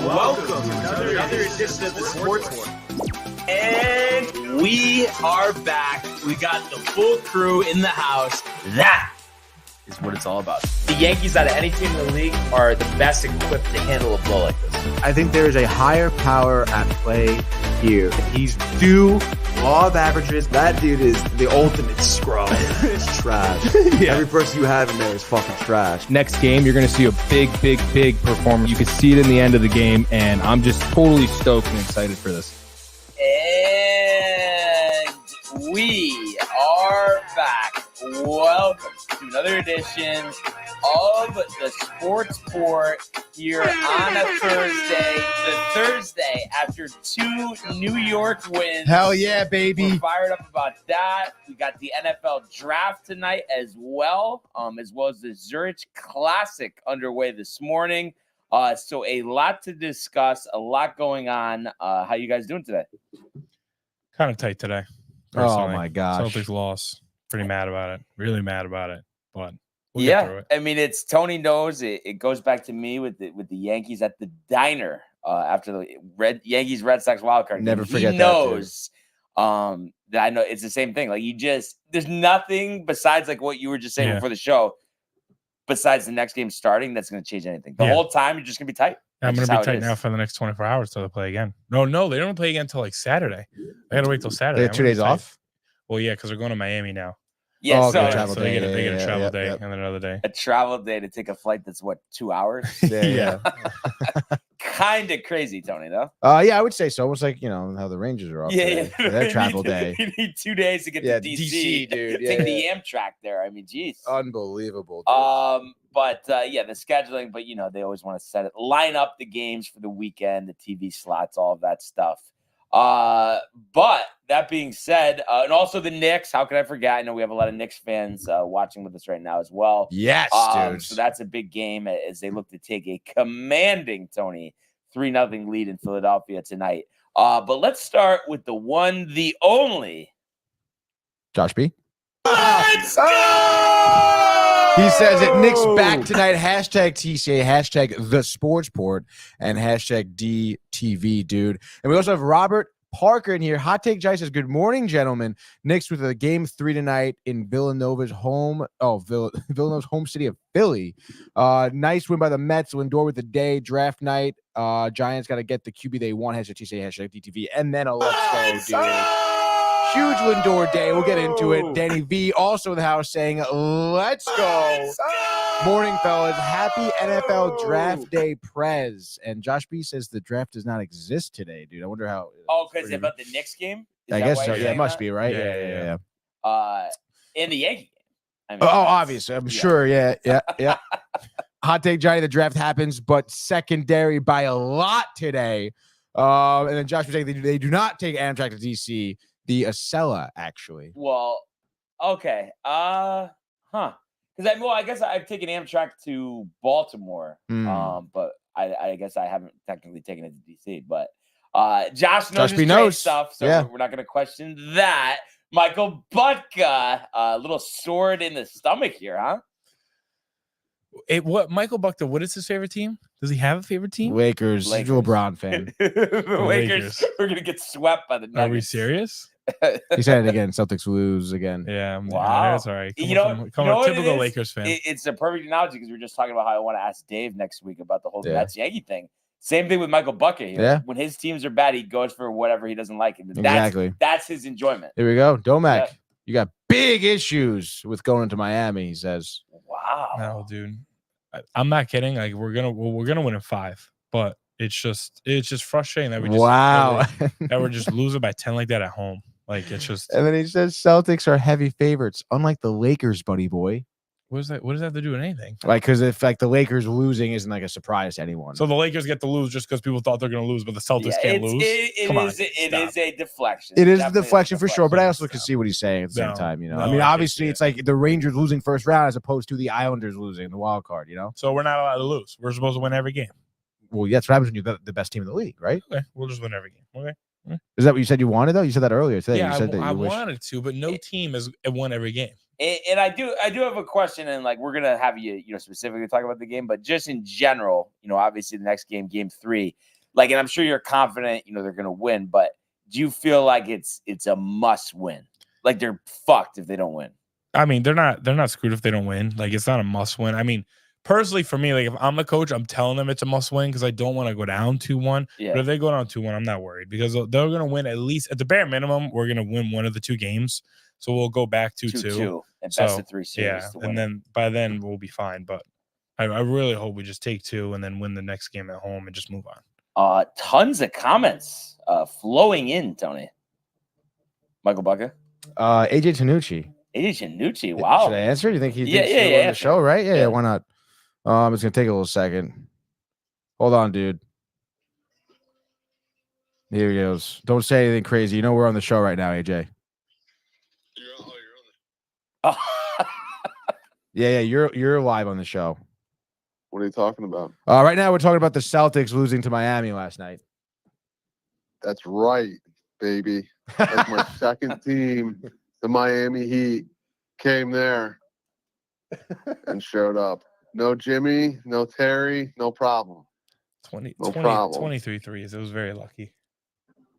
Welcome to another edition of the Sports War. And we are back. We got the full crew in the house. That is what it's all about. The Yankees, out of any team in the league, are the best equipped to handle a blow like this. I think there is a higher power at play here. He's due law of averages. That dude is the ultimate scrub. It's trash. Yeah. Every person you have in there is fucking trash. Next game, you're going to see a big performance. You can see it in the end of the game, and I'm just totally stoked and excited for this. And we are back. Welcome to another edition of the Sports Port here on a Thursday. The Thursday after 2 New York wins. Hell yeah, baby. We're fired up about that. We got the NFL draft tonight as well as the Zurich Classic underway this morning. So a lot to discuss, a lot going on. How you guys doing today? Kind of tight today. Personally. Oh my gosh. Celtics lost. Pretty mad about it. Really mad about it. But we'll yeah, get through it. I mean, it's Tony knows it. It goes back to me with the Yankees at the diner after the Yankees Red Sox wild card. Never forget he knows that I know it's the same thing. Like there's nothing besides like what you were just saying before the show. Besides the next game starting, that's going to change anything. The whole time you're just going to be tight. I'm going to be tight now for the next 24 hours till they play again. No, they don't play again until like Saturday. I got to wait till Saturday. They have 2 days off? Well, yeah, because they're going to Miami now. Yeah, so they get a travel day and then another day. A travel day to take a flight that's 2 hours? Yeah. Kind of crazy, Tony, though. Yeah, I would say so. Almost like, how the Rangers are off. Yeah. Their travel day. You need 2 days to get to DC. Dude. Take the Amtrak there. I mean, geez. Unbelievable. Dude. But the scheduling, but they always want to line up the games for the weekend, the TV slots, all of that stuff. But that being said, and also the Knicks, how could I forget? I know we have a lot of Knicks fans watching with us right now as well. Yes, dude. So that's a big game as they look to take a commanding, Tony, 3-0 lead in Philadelphia tonight. But let's start with the one, the only. Josh B. Let's go! He says it. Knicks back tonight. Hashtag TCA, hashtag the Sports Port, and hashtag DTV, dude. And we also have Robert Parker in here. Hot Take Jai says, good morning, gentlemen. Knicks with a game 3 tonight in Villanova's home city of Philly. Nice win by the Mets. Lindor with the day. Draft night. Giants got to get the QB they want. Hashtag TCA, hashtag DTV. And then a let's go, dude. Huge Lindor day. We'll get into it. Danny V also in the house saying, let's go. Morning, fellas. Happy NFL draft day, Prez. And Josh B says the draft does not exist today, dude. I wonder how. Because about the Knicks game? I guess so. Yeah, it must be, right? Yeah. In the Yankee game. I mean, obviously. I'm sure. Yeah. Hot Take Johnny, the draft happens, but secondary by a lot today. And then Josh was saying they do not take Amtrak to DC. The Acela, actually. Well, okay. Because I guess I've taken Amtrak to Baltimore. But I guess I haven't technically taken it to DC. But Josh knows his trade stuff, so we're not going to question that. Michael Butka, a little sword in the stomach here, huh? Michael Butka, what is his favorite team? Does he have a favorite team? Lakers. He's a LeBron fan. The Lakers. We're going to get swept by the Nuggets. Are we serious? He said it again. Celtics lose again. Yeah. Wow. That's all right. Typical Lakers fan. It's a perfect analogy because we were just talking about how I want to ask Dave next week about the whole Mets-Yankee thing. Same thing with Michael Bucket here. Yeah. When his teams are bad, he goes for whatever he doesn't like. Exactly. That's his enjoyment. Here we go. Domac, you got big issues with going into Miami, he says. Wow. No, dude. I'm not kidding. Like we're gonna win in 5, but it's just frustrating that we just that we're just losing by 10 like that at home. Like it's just. And then he says Celtics are heavy favorites, unlike the Lakers, buddy boy. What does that have to do with anything? Like, because if the Lakers losing isn't like a surprise to anyone. So the Lakers get to lose just because people thought they're going to lose, but the Celtics can't lose. It is a deflection. It is a deflection for sure, but I also can see what he's saying at the same time. I mean, obviously, it's like the Rangers losing first round as opposed to the Islanders losing the wild card. So we're not allowed to lose. We're supposed to win every game. Well, that's what happens when you're the best team in the league, right? Okay, we'll just win every game. Okay. Is that what you said you wanted though? You said that earlier today. Yeah, you said I wanted to, but no team has won every game. And I do have a question, and like we're gonna have you specifically talk about the game, but just in general, obviously the next game, game 3, like, and I'm sure you're confident, they're gonna win, but do you feel like it's a must win? Like they're fucked if they don't win. I mean, they're not screwed if they don't win. Like it's not a must win. I mean, personally for me, like if I'm the coach, I'm telling them it's a must win because I don't want to go down 2-1. Yeah. But if they go down 2-1, I'm not worried because they're gonna win at least at the bare minimum. We're gonna win one of the 2 games, so we'll go back 2-2 and best of 3 series. Yeah, and then by then we'll be fine. But I really hope we just take 2 and then win the next game at home and just move on. Tons of comments flowing in, Tony. Michael Bucca. AJ Tanucci. AJ Tanucci. Wow. Should I answer? You think he thinks yeah, on the show, right? Yeah, why not? It's gonna take a little second. Hold on, dude. Here he goes. Don't say anything crazy. You know we're on the show right now, AJ. Oh. Yeah, you're live on the show. What are you talking about? Right now we're talking about the Celtics losing to Miami last night. That's right, baby. That's my second team. The Miami Heat came there and showed up. No Jimmy, no Terry, no problem. 23 threes. It was very lucky.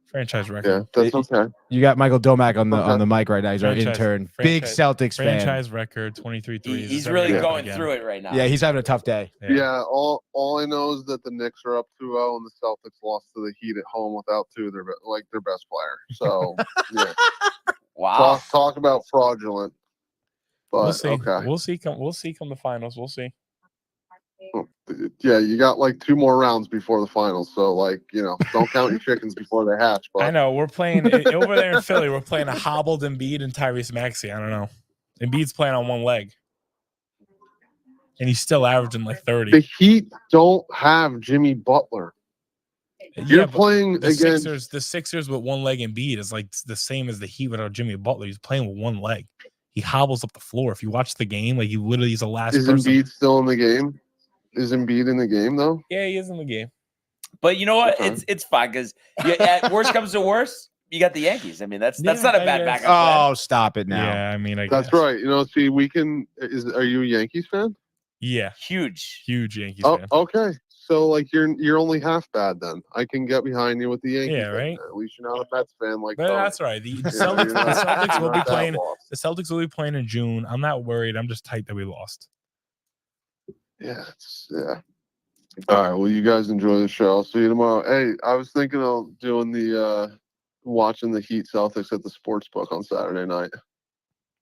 Franchise record. Yeah, that's okay. You got Michael Domack on the mic right now. He's our intern. Big Celtics fan. Franchise record, 23 threes. He's really going through it right now. Yeah, he's having a tough day. Yeah, all I know is that the Knicks are up 2-0 and the Celtics lost to the Heat at home without their best player. So, yeah. Wow. Talk about fraudulent. But, we'll see. Okay. We'll see come the finals. We'll see. Yeah, you got like 2 more rounds before the finals, so don't count your chickens before they hatch. But I know we're playing over there in Philly. We're playing a hobbled Embiid and Tyrese Maxey. I don't know. Embiid's playing on one leg, and he's still averaging like 30. The Heat don't have Jimmy Butler. You're playing against the Sixers with one leg. Embiid is like the same as the Heat without Jimmy Butler. He's playing with one leg. He hobbles up the floor. If you watch the game, like he literally is the last. Is person. Embiid still in the game? Is Embiid in the game though? Yeah, he is in the game. But you know what? Okay. It's fine because at worst comes to worst, you got the Yankees. I mean, that's not a bad backup. Oh, stop it now. Yeah, I mean, that's right. See, we can. Are you a Yankees fan? Yeah, huge Yankees fan. Okay. So you're only half bad then. I can get behind you with the Yankees. Yeah, right. At least you're not a Mets fan like. But that's right. The Celtics will be playing. The Celtics will be playing in June. I'm not worried. I'm just tight that we lost. Yeah. All right. Well, you guys enjoy the show. I'll see you tomorrow. Hey, I was thinking of doing the watching the Heat Celtics at the sports book on Saturday night.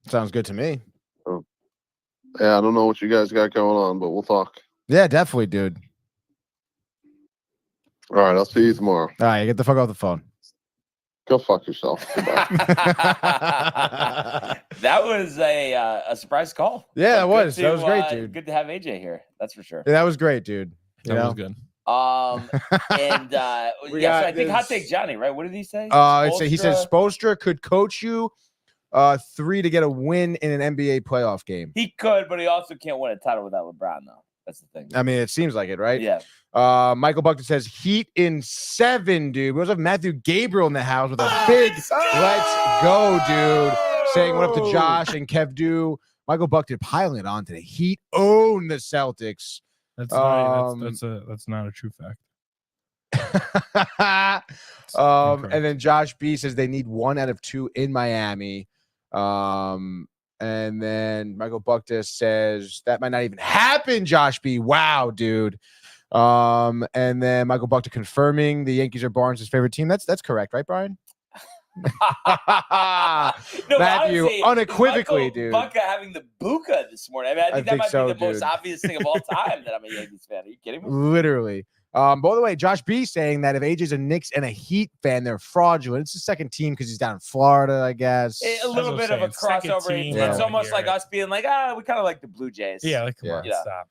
Sounds good to me. Oh. Yeah, I don't know what you guys got going on, but we'll talk. Yeah, definitely, dude. All right, I'll see you tomorrow. All right, get the fuck off the phone. Go fuck yourself. That was a surprise call. Yeah, that was great, dude. Good to have AJ here. That's for sure. Yeah, that was great, dude. That was good. And I think Hot Take Johnny, right? What did he say? He said Spoelstra could coach you 3 to get a win in an NBA playoff game. He could, but he also can't win a title without LeBron, though. That's the thing. I mean, it seems like it, right? Yeah. Michael Buckton says Heat in 7, dude. We also have Matthew Gabriel in the house with a big let's go, dude. Saying what up to Josh and Kev Do. Michael Buckton piling it on today. Heat own the Celtics. That's not a true fact. And then Josh B says they need 1 out of 2 in Miami. And then Michael Buckton says that might not even happen, Josh B. Wow, dude. And then Michael Buckton confirming the Yankees are Barnes' favorite team. That's correct, right, Brian? Matthew, honestly, unequivocally, dude. Bucca having the buka this morning. I mean, I think that might be the most obvious thing of all time that I'm a Yankees fan. Are you kidding me? Literally. By the way, Josh B saying that if AJ's a Knicks and a Heat fan, they're fraudulent. It's the second team because he's down in Florida, I guess. A little bit of a crossover. It's almost like us being like, we kind of like the Blue Jays. Yeah, like come on, stop.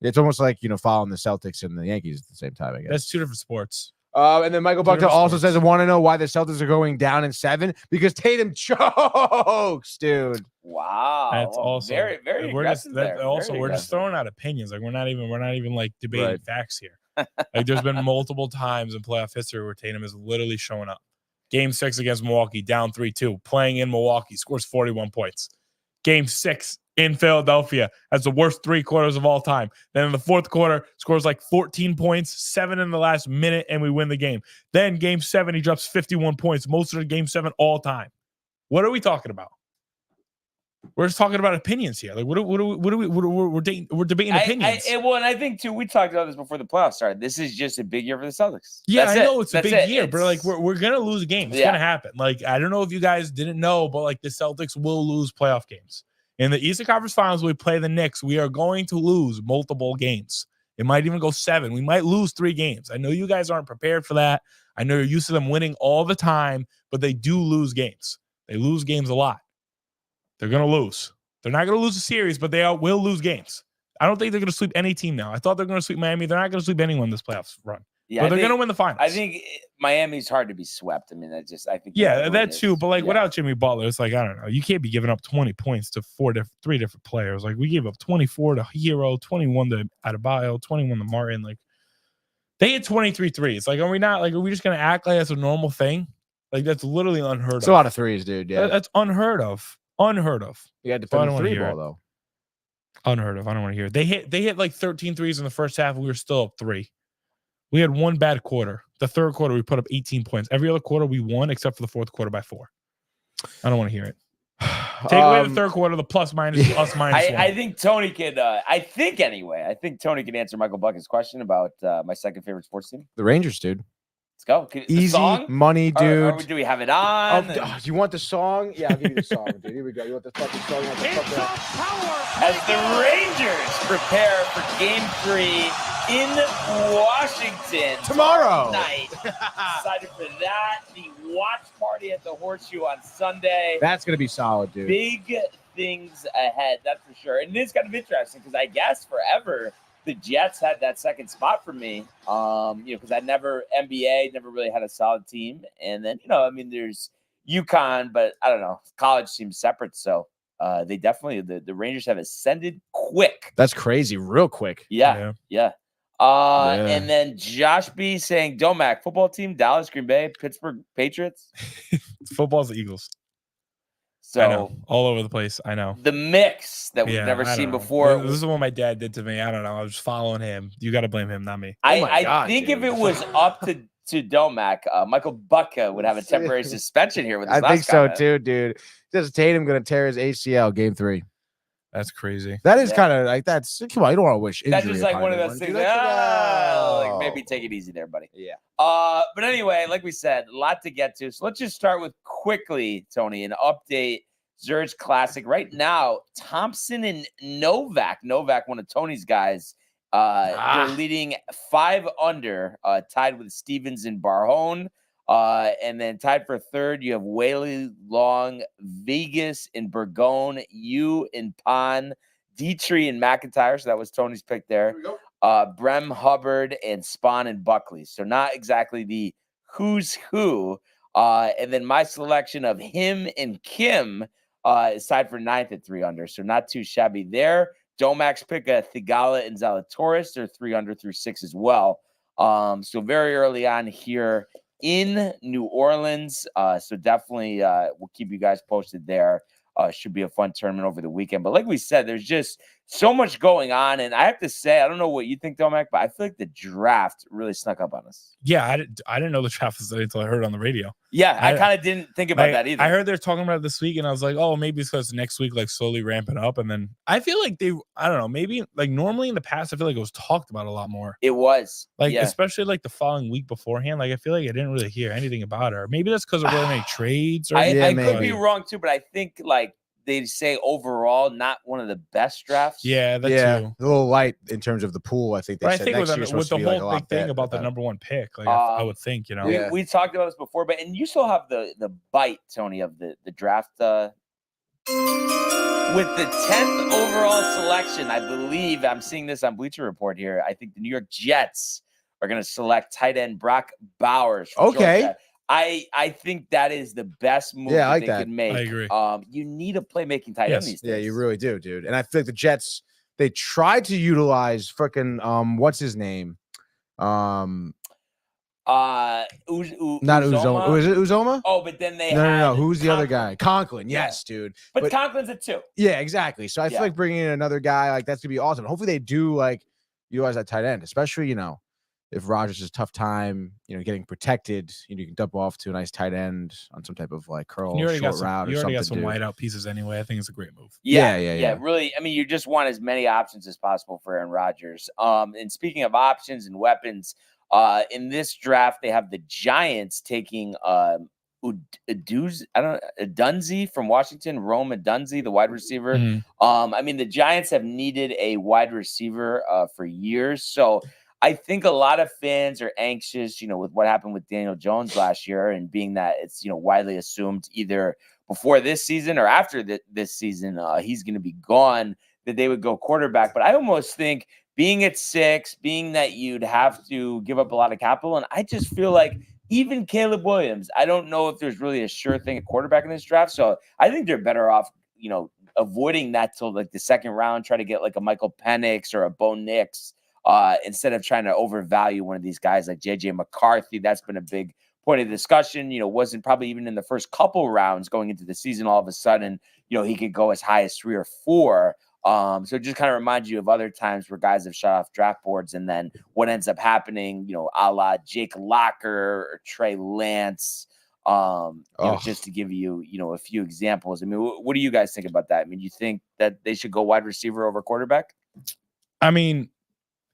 It's almost like following the Celtics and the Yankees at the same time, I guess. That's 2 different sports. And then Michael Buckton also says, I want to know why the Celtics are going down in 7 because Tatum chokes, dude. Wow, that's also very, very aggressive. We're just throwing out opinions. Like we're not even like debating facts here. Like there's been multiple times in playoff history where Tatum is literally showing up. Game 6 against Milwaukee, down 3-2, playing in Milwaukee, scores 41 points. Game 6 in Philadelphia as the worst 3 quarters of all time. Then in the fourth quarter, scores like 14 points, 7 in the last minute, and we win the game. Then Game 7, he drops 51 points, most of the Game 7 all time. What are we talking about? We're just talking about opinions here. Like, we're debating opinions. And I think too, we talked about this before the playoffs started. This is just a big year for the Celtics. Yeah, That's I know it's a That's big year, but like we're gonna lose a game. It's gonna happen. Like, I don't know if you guys didn't know, but like the Celtics will lose playoff games. In the Eastern Conference Finals, we play the Knicks. We are going to lose multiple games. It might even go 7. We might lose 3 games. I know you guys aren't prepared for that. I know you're used to them winning all the time, but they do lose games. They lose games a lot. They're gonna lose. They're not going to lose a series, but they will lose games. I don't think they're going to sweep any team now. I thought they're going to sweep Miami. They're not going to sweep anyone this playoffs run. Yeah, but they're going to win the finals. I think Miami's hard to be swept. I mean, I think. Yeah, that too. But like without Jimmy Butler, it's like, I don't know. You can't be giving up 20 points to 3 different players. Like we gave up 24 to Hero, 21 to Adebayo, 21 to Martin. Like they hit 23 threes. Like, are we just going to act like that's a normal thing? Like that's literally unheard of. It's a lot of threes, dude. Yeah, that's unheard of. Unheard of. You had to defend the 3 ball though. Unheard of. I don't want to hear it. They hit like 13 threes in the first half. We were still up 3. We had 1 bad quarter. The third quarter, we put up 18 points. Every other quarter, we won except for the fourth quarter by 4. I don't want to hear it. Take away the third quarter, the plus minus 1. I think Tony can. I think Tony can answer Michael Bucket's question about my second favorite sports team. The Rangers, dude. Let's go. Easy song? Money, dude. Do we have it on? You want the song? Yeah, I'll give you the song, dude. Here we go. You want the fucking song? As the Rangers prepare for Game 3 in Washington tomorrow night. Excited for that. The watch party at the Horseshoe on Sunday. That's gonna be solid, dude. Big things ahead, that's for sure. And it is kind of interesting because I guess forever the Jets had that second spot for me. Because NBA never really had a solid team. And then, there's UConn, but I don't know. College seems separate. So they definitely, the Rangers have ascended quick. That's crazy. Real quick. Yeah. And then Josh B saying, Domac, football team, Dallas, Green Bay, Pittsburgh, Patriots. Football's the Eagles. So I know, all over the place. I know the mix that we've never seen before. This is what my dad did to me. I don't know. I was following him. You got to blame him, not me. I think if it was up to Domac, Michael Bucka would have a temporary suspension here with his I think so too, dude. Just Tatum going to tear his ACL Game 3. That's crazy. That is kind of like that's. Come on, you don't want to wish injury. That's just like one of those things. Like maybe take it easy there, buddy. Yeah. But anyway, like we said, a lot to get to. So let's just start with quickly, Tony, an update. Zurich Classic right now. Thompson and Novak. Novak, one of Tony's guys. They're leading 5 under, tied with Stevens and Barhone. And then tied for third, you have Whaley, Long, Vegas, and Bergone, you and Pond, Dietrich and McIntyre. So that was Tony's pick there. Brem, Hubbard, and Spahn and Buckley. So not exactly the who's who. And then my selection of him and Kim is tied for 9th at 3 under. So not too shabby there. Domac's pick Thigala and Zalatoris. They're 3 under through 6 as well. So very early on here in New Orleans. So definitely we'll keep you guys posted there. Should be a fun tournament over the weekend. But like we said, there's just so much going on. And I have to say, I don't know what you think, Domac, but I feel like the draft really snuck up on us. Yeah, I didn't know the draft was until I heard it on the radio. Yeah, I kind of didn't think about that either. I heard they're talking about it this week, and I was like, oh, maybe it's because next week, like slowly ramping up. And then I feel like I don't know, maybe like normally in the past, I feel like it was talked about a lot more. It was. Like, especially like the following week beforehand. Like, I feel like I didn't really hear anything about her. Maybe that's because there weren't any trades. Or I could be wrong too, but I think like they say overall not one of the best drafts. Yeah, that's a little light in terms of the pool. I think they said next year's with the whole big thing about the number 1 pick, like I would think, we talked about this before, but and you still have the bite, Tony, of the draft with the 10th overall selection. I believe I'm seeing this on Bleacher Report here. I think the New York Jets are going to select tight end Brock Bowers. Okay. Georgia. I think that is the best move they could make. I agree. You need a playmaking tight end these days. Yeah, you really do, dude. And I feel like the Jets, they tried to utilize freaking what's his name? Not Uzoma. Uzoma. Was it Uzoma? Oh, but then they No. had Who's the other Conklin. guy? Conklin. Yes, dude. But Conklin's a 2. Yeah, exactly. So I feel like bringing in another guy like that's gonna be awesome. Hopefully they do like utilize that tight end, especially if Rodgers has a tough time, getting protected, you can dump off to a nice tight end on some type of like curl short route or something. You already got some wide out pieces anyway. I think it's a great move. Yeah. Really, I mean, you just want as many options as possible for Aaron Rodgers. And speaking of options and weapons, in this draft they have the Giants taking Dunzi from Washington, Rome Dunzi, the wide receiver. Mm-hmm. I mean, the Giants have needed a wide receiver for years, so I think a lot of fans are anxious, with what happened with Daniel Jones last year, and being that it's widely assumed either before this season or after this season he's going to be gone, that they would go quarterback. But I almost think being at 6, being that you'd have to give up a lot of capital, and I just feel like even Caleb Williams, I don't know if there's really a sure thing at quarterback in this draft. So I think they're better off, avoiding that till like the second round, try to get like a Michael Penix or a Bo Nix instead of trying to overvalue one of these guys like JJ McCarthy. That's been a big point of discussion. Wasn't probably even in the first couple rounds going into the season. All of a sudden, he could go as high as 3 or 4. So just kind of remind you of other times where guys have shot off draft boards, and then what ends up happening, a la Jake Locker or Trey Lance, just to give you, a few examples. I mean, what do you guys think about that? I mean, you think that they should go wide receiver over quarterback? I mean,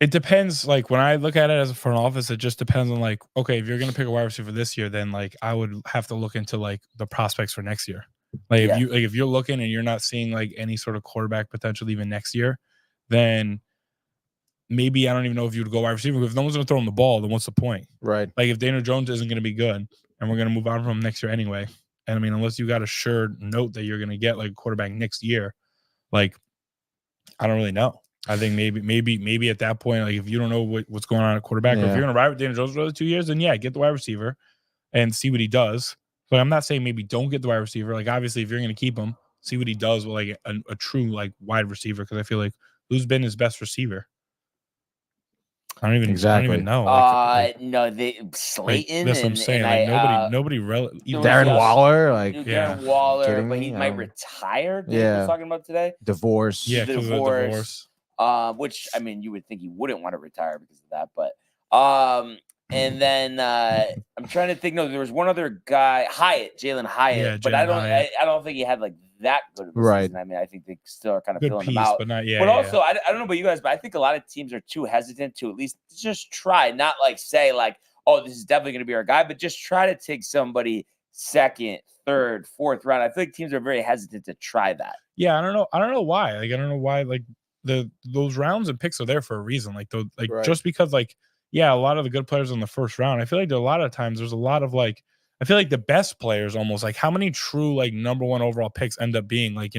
it depends. Like when I look at it as a front office, it just depends on like, okay, if you're going to pick a wide receiver this year, then like I would have to look into like the prospects for next year. Like if you're looking and you're not seeing like any sort of quarterback potential even next year, then maybe I don't even know if you would go wide receiver. If no one's going to throw him the ball, then what's the point? Right. Like if Daniel Jones isn't going to be good and we're going to move on from him next year anyway. And I mean, unless you got a sure note that you're going to get like a quarterback next year, like I don't really know. I think maybe at that point, like if you don't know what's going on at quarterback, or if you're going to ride with Daniel Jones for the other 2 years, then get the wide receiver and see what he does. But I'm not saying maybe don't get the wide receiver. Like obviously, if you're going to keep him, see what he does with like a true like wide receiver. Because I feel like who's been his best receiver? I don't even know. No, Slayton. That's what I'm saying. Like nobody. Darren Waller, Darren Waller, but he might retire. Dave was talking about today. Divorce. Yeah, divorce. Which I mean, you would think he wouldn't want to retire because of that, but and then I'm trying to think. No, there was one other guy, Jalen Hyatt, but I don't think he had like that good of a season. I mean, I think they still are kind of filling him out. But also, I don't know about you guys, but I think a lot of teams are too hesitant to at least just try, not like say like, oh, this is definitely going to be our guy, but just try to take somebody second, third, fourth round. I feel like teams are very hesitant to try that. Yeah, I don't know why. Like I don't know why. Like those rounds and picks are there for a reason. Like just because like. Yeah, a lot of the good players in the first round. I feel like a lot of times there's a lot of like, I feel like the best players almost like how many true like number 1 overall picks end up being like,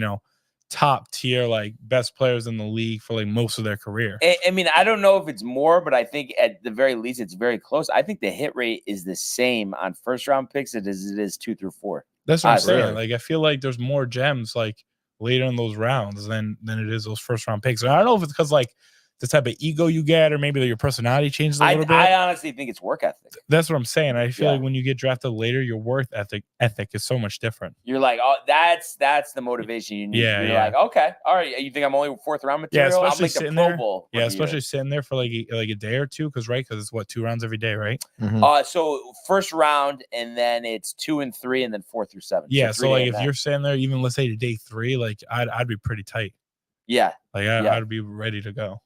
top tier, like best players in the league for like most of their career. I mean, I don't know if it's more, but I think at the very least, it's very close. I think the hit rate is the same on first round picks as it is 2 through 4. That's what I'm saying. Really. Like, I feel like there's more gems like later in those rounds than it is those first round picks. And I don't know if it's because like, the type of ego you get, or maybe your personality changes a little bit. I honestly think it's work ethic. That's what I'm saying. I feel like when you get drafted later, your work ethic is so much different. You're like, oh, that's the motivation you need. You're like, okay, all right. You think I'm only 4th round material? Yeah, I'll make the Pro Bowl. Yeah, especially sitting there for like a day or two, because it's what 2 rounds every day, right? Mm-hmm. So first round, and then it's 2 and 3, and then 4 through 7. Yeah, so like if you're sitting there, even let's say to day 3, like I'd be pretty tight. Yeah, like I'd be ready to go.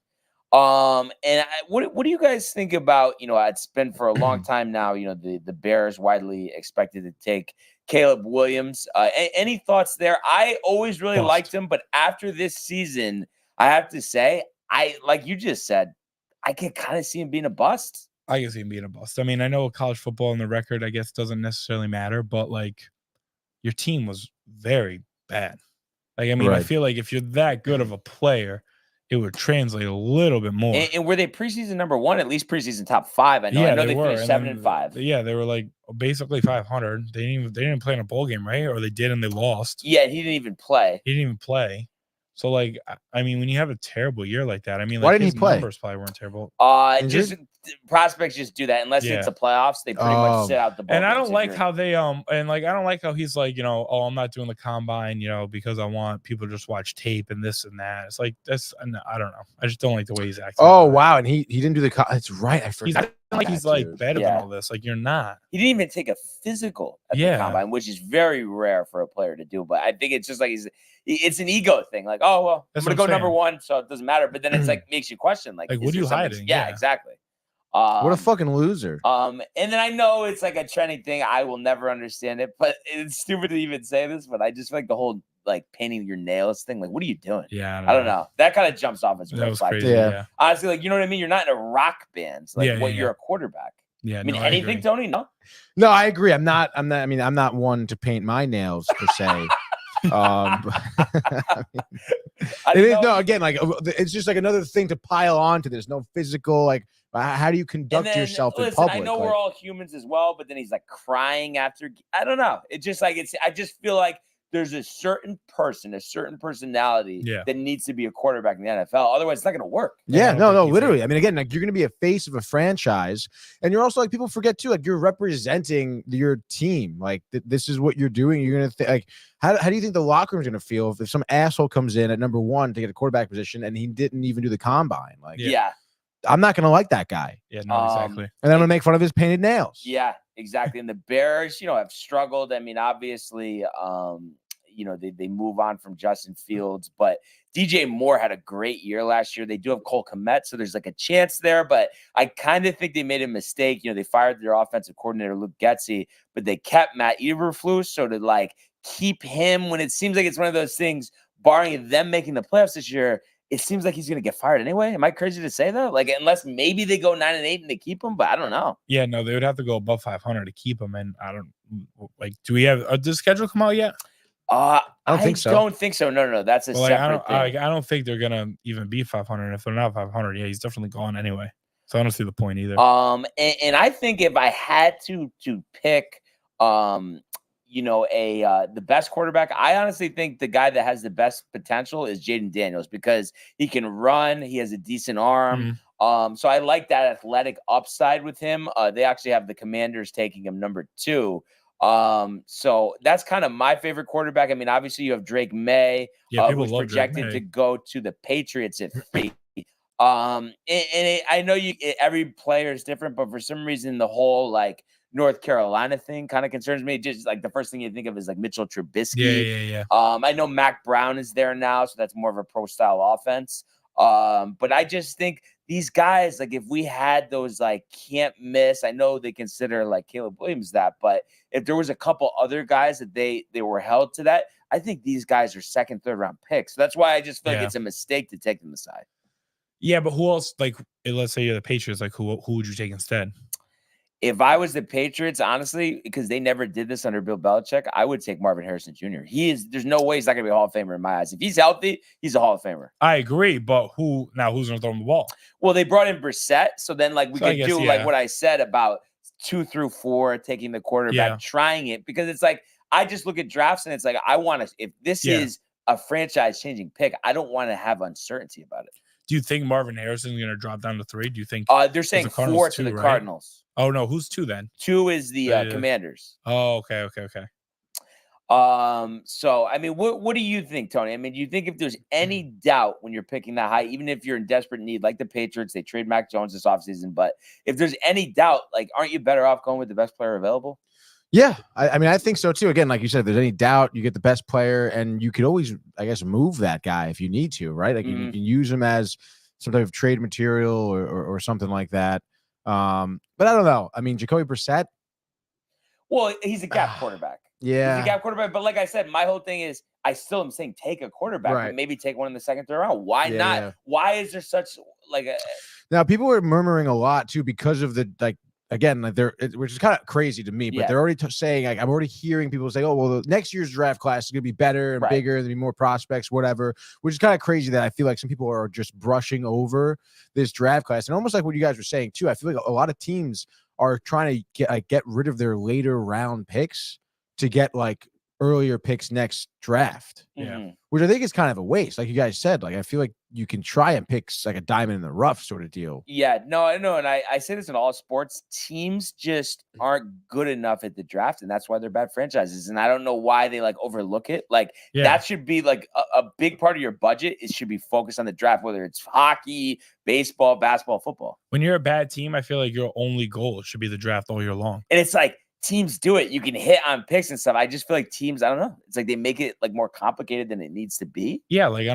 And what do you guys think about, it's been for a long time now, the Bears widely expected to take Caleb Williams. Any thoughts there? I always really liked him, but after this season, I have to say, like you just said, I can kind of see him being a bust. I can see him being a bust. I mean, I know college football and the record, I guess, doesn't necessarily matter, but like your team was very bad. Like, I mean, I feel like if you're that good of a player, it would translate a little bit more. And were they preseason number 1, at least preseason top 5? I know they finished 7 and 5. Yeah, they were like basically 500. They didn't play in a bowl game, right? Or they did and they lost. Yeah, he didn't even play. So, like, I mean, when you have a terrible year like that, I mean, like, Why didn't he his play? numbers probably weren't terrible. Just prospects just do that unless it's the playoffs. They pretty much sit out the ball. And I don't like how they and like I don't like how he's like, oh, I'm not doing the combine, because I want people to just watch tape and this and that. It's like I don't know. I just don't like the way he's acting. Oh wow, and he didn't do the. That's right. I forgot. He's like better than all this. Like, you're not. He didn't even take a physical at the combine, which is very rare for a player to do. But I think it's just like it's an ego thing. Like, oh well, I'm gonna go number one, so it doesn't matter. But then it's like makes you question, like what are you hiding? Yeah, exactly. What a fucking loser. And then I know it's like a trending thing. I will never understand it, but it's stupid to even say this. But I just feel like the whole like painting your nails thing. Like, what are you doing? Yeah, I don't know. That kind of jumps off as red flag. Yeah. Honestly, like, you know what I mean? You're not in a rock band. Like, you're a quarterback. Yeah. I mean, anything, Tony? No. No, I agree. I'm not. I mean, I'm not one to paint my nails per se. It is again, like it's just like another thing to pile on to. There's no physical, like how do you conduct yourself in public? I know we're all humans as well, but then he's like crying after. I don't know. It's just like I just feel like there's a certain person, a certain personality that needs to be a quarterback in the NFL. Otherwise, it's not going to work. Yeah, no, literally. I mean, again, like you're going to be a face of a franchise, and you're also like people forget too. Like you're representing your team. Like this is what you're doing. You're going to like how do you think the locker room's going to feel if some asshole comes in at number one to get a quarterback position and he didn't even do the combine? Like, I'm not going to like that guy. Yeah, no, exactly. And then I'm going to make fun of his painted nails. Yeah, exactly. And the Bears, have struggled. I mean, obviously, they move on from Justin Fields, but DJ Moore had a great year last year. They do have Cole Kmet, so there's like a chance there, but I kind of think they made a mistake. They fired their offensive coordinator, Luke Getsy, but they kept Matt Eberflus. So to like keep him when it seems like it's one of those things, barring them making the playoffs this year, it seems like he's going to get fired anyway. Am I crazy to say that? Like, unless maybe they go 9-8 and they keep him, but I don't know. Yeah, no, they would have to go above 500 to keep him. And I don't like, do we have the schedule come out yet? I don't think so. No. That's a separate thing. I don't think they're gonna even be 500. If they're not 500, he's definitely gone anyway. So I don't see the point either. And I think if I had to pick, the best quarterback, I honestly think the guy that has the best potential is Jaden Daniels because he can run. He has a decent arm. So I like that athletic upside with him. They actually have the Commanders taking him number 2. So that's kind of my favorite quarterback. I mean, obviously you have Drake May, who's projected to go to the Patriots at 3. I know every player is different, but for some reason the whole like North Carolina thing kind of concerns me. Just like the first thing you think of is like Mitchell Trubisky. Yeah. I know Mac Brown is there now, so that's more of a pro style offense. But I just think these guys, like if we had those like can't miss, I know they consider like Caleb Williams that, but if there was a couple other guys that they were held to that, I think these guys are second, third round picks. So that's why I just feel like it's a mistake to take them aside. Yeah, but who else? Like, let's say you're the Patriots. Like, who would you take instead? If I was the Patriots, honestly, because they never did this under Bill Belichick, I would take Marvin Harrison Jr. There's no way he's not going to be a Hall of Famer in my eyes. If he's healthy, he's a Hall of Famer. I agree, but who's going to throw him the ball? Well, they brought in Brissett, so then like we could do like what I said about 2 through 4 taking the quarterback, trying it, because it's like I just look at drafts and it's like I want to. If this is a franchise-changing pick, I don't want to have uncertainty about it. Do you think Marvin Harrison is going to drop down to 3? Do you think they're saying 4 to the Cardinals? Oh no, who's 2 then? 2 is the Commanders. Oh, okay. So I mean, what do you think, Tony? I mean, do you think if there's any doubt when you're picking that high, even if you're in desperate need, like the Patriots, they trade Mac Jones this offseason, but if there's any doubt, like, aren't you better off going with the best player available? Yeah, I mean, I think so too. Again, like you said, if there's any doubt, you get the best player, and you could always, I guess, move that guy if you need to, right? Like you can use him as some type of trade material or something like that. But I don't know. I mean, Jacoby Brissett. Well, he's a gap quarterback. Yeah, he's a gap quarterback. But like I said, my whole thing is I still am saying take a quarterback, but maybe take one in the second, third round. Why not? Yeah. Why is there such like a? Now people were murmuring a lot too because of the like. Again, like which is kind of crazy to me, but they're already saying, like, I'm already hearing people say, oh, well, the next year's draft class is going to be better and bigger. There'll be more prospects, whatever, which is kind of crazy that I feel like some people are just brushing over this draft class. And almost like what you guys were saying, too, I feel like a lot of teams are trying to get rid of their later round picks to get like earlier picks next draft. Yeah. Which I think is kind of a waste. Like you guys said, like I feel like you can try and pick like a diamond in the rough sort of deal. Yeah, no, I know. And I say this in all sports, teams just aren't good enough at the draft, and that's why they're bad franchises. And I don't know why they like overlook it. Like that should be like a big part of your budget. It should be focused on the draft, whether it's hockey, baseball, basketball, football. When you're a bad team, I feel like your only goal should be the draft all year long. And it's like teams do it. You can hit on picks and stuff. I just feel like teams, I don't know. It's like they make it like more complicated than it needs to be. Yeah, like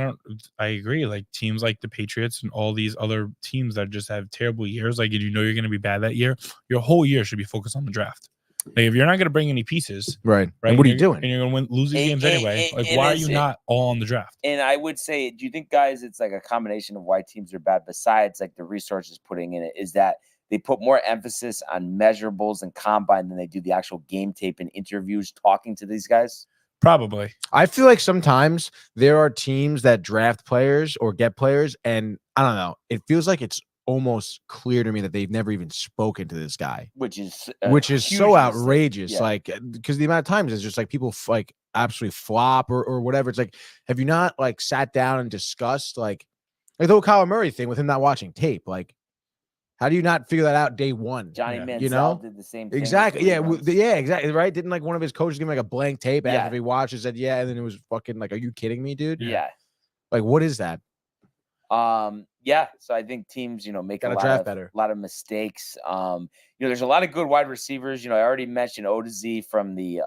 I agree. Like teams like the Patriots and all these other teams that just have terrible years, like if you know you're going to be bad that year, your whole year should be focused on the draft. Like if you're not going to bring any pieces, right? And what are you doing? And you're going to lose these games anyway. Like why are you not all on the draft? And I would say, do you think, guys, it's like a combination of why teams are bad besides like the resources putting in it is that they put more emphasis on measurables and combine than they do the actual game tape and interviews talking to these guys? Probably. I feel like sometimes there are teams that draft players or get players, and I don't know. It feels like it's almost clear to me that they've never even spoken to this guy, which is so outrageous. Yeah. Like, because the amount of times it's just like people like absolutely flop or whatever. It's like, have you not like sat down and discussed like the whole Kyler Murray thing with him not watching tape? Like, how do you not figure that out day one? Johnny Manziel did the same thing. Exactly. Yeah. Exactly. Right. Didn't like one of his coaches give him like a blank tape after he watched and said, yeah. And then it was fucking like, are you kidding me, dude? Yeah. Like, what is that? Yeah. So I think teams, make a lot of mistakes. There's a lot of good wide receivers. I already mentioned Odazie from the